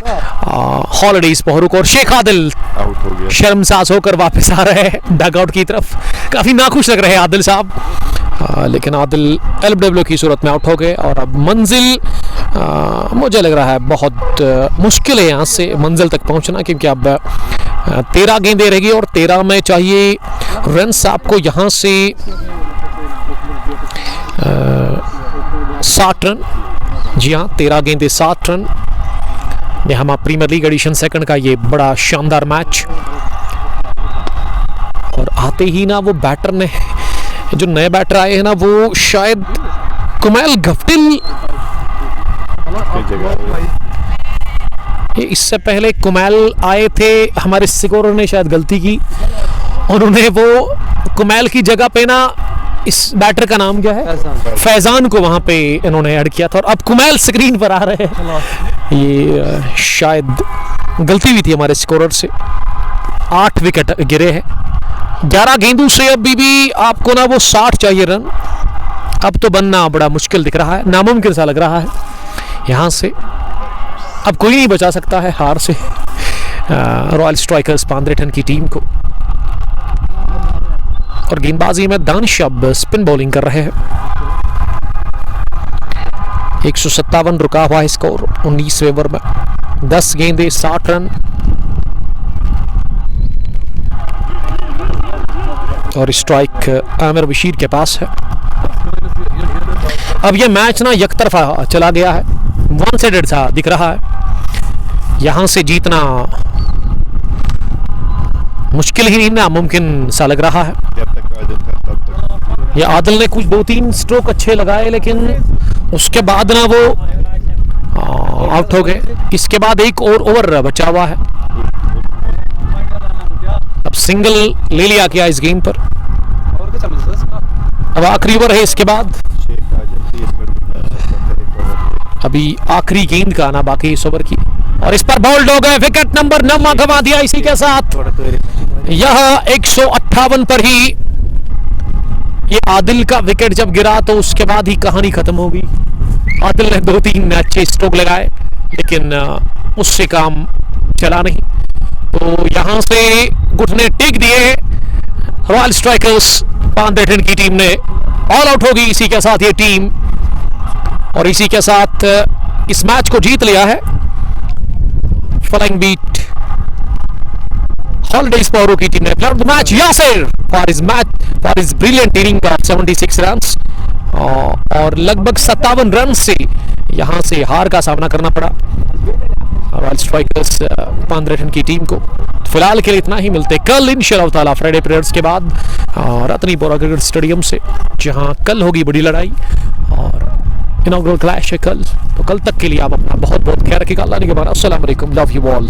Speaker 1: हॉलीडेज पहरुक और शेख आदिल
Speaker 6: आउट हो गया।
Speaker 1: शर्मसाज होकर वापस आ रहे हैं डगआउट की तरफ। काफी नाखुश लग रहे हैं आदिल साहब, लेकिन आदिल LBW की सूरत में आउट हो गए। और अब मंजिल मुझे लग रहा है बहुत मुश्किल है यहाँ से मंजिल तक पहुँचना, क्योंकि अब 13 गेंदें रहेगी, और 13 में चाहिए रन्स आपको यहाँ से 60 रन। जी हाँ, 13 गेंदे 60 रन। यहाँ प्रीमियर लीग एडिशन 2 का ये बड़ा शानदार मैच। और आते ही ना वो बैटर ने, जो नए बैटर आए हैं ना, वो शायद कुमैल गफ्टिल, इससे पहले कुमैल आए थे, हमारे स्कोरर ने शायद गलती की, उन्होंने वो कुमैल की जगह पे ना इस बैटर का नाम क्या है, फैजान को वहां पे इन्होंने ऐड किया था, और अब कुमैल स्क्रीन पर आ रहे हैं। ये शायद गलती हुई थी हमारे स्कोरर से। 8 विकेट गिरे हैं 11 गेंदों से। अभी भी आपको ना वो 60 चाहिए रन। अब तो बनना बड़ा मुश्किल दिख रहा है, नामुमकिन सा लग रहा है यहाँ से। अब कोई नहीं बचा सकता है हार से रॉयल स्ट्राइकर्स 15 रन की टीम को। और गेंदबाजी में दानिश अब स्पिन बॉलिंग कर रहे हैं। 157 रुका हुआ है स्कोर 19वें ओवर में। 10 गेंदे 60 रन। और स्ट्राइक आमिर बशीर के पास है। अब ये मैच ना यकतरफा चला गया है, वन साइडेड सा दिख रहा है। यहां से जीतना मुश्किल ही नहीं, नामुमकिन सा लग रहा है। ये आदिल ने कुछ 2-3 स्ट्रोक अच्छे लगाए, लेकिन उसके बाद ना वो आउट हो गए। इसके बाद एक और ओवर बचा हुआ है। अब सिंगल ले लिया गया इस गेम पर। अब आखिरी ओवर है इसके बाद, अभी आखिरी गेंद का आना बाकी इस ओवर की, और इस पर बोल्ड हो गए, विकेट नंबर 9 गंवा दिया। इसी के साथ यह 158 पर ही ये आदिल का विकेट जब गिरा तो उसके बाद ही कहानी खत्म हो गई। आदिल ने 2-3 अच्छे स्ट्रोक लगाए लेकिन उससे काम चला नहीं, तो यहां से घुटने टेक दिए रॉयल स्ट्राइकर्स पांडेटन की टीम ने। ऑल आउट होगी इसी के साथ ये टीम, और इसी के साथ इस मैच को जीत लिया है फ्लाइंग बीट हॉलिडेज पौरो की टीम ने। Player of the match Yasir for his brilliant inning of 76 runs, और लगभग 57 रन से यहां से हार का सामना करना पड़ा रॉयल स्ट्राइकर्स पांडेटन की टीम को। फिलहाल के लिए इतना ही, मिलते कल इंशाअल्लाह ताला फ्राइडे पीरियड्स के बाद रतनीपुरा क्रिकेट स्टेडियम से, जहां कल होगी बड़ी लड़ाई और इनॉग्रल क्लैश है कल। तो कल तक के लिए आप अपना बहुत बहुत ख्याल रखिएगा। अल्लाह ने के बाद अस्सलाम वालेकुम, लव यू ऑल।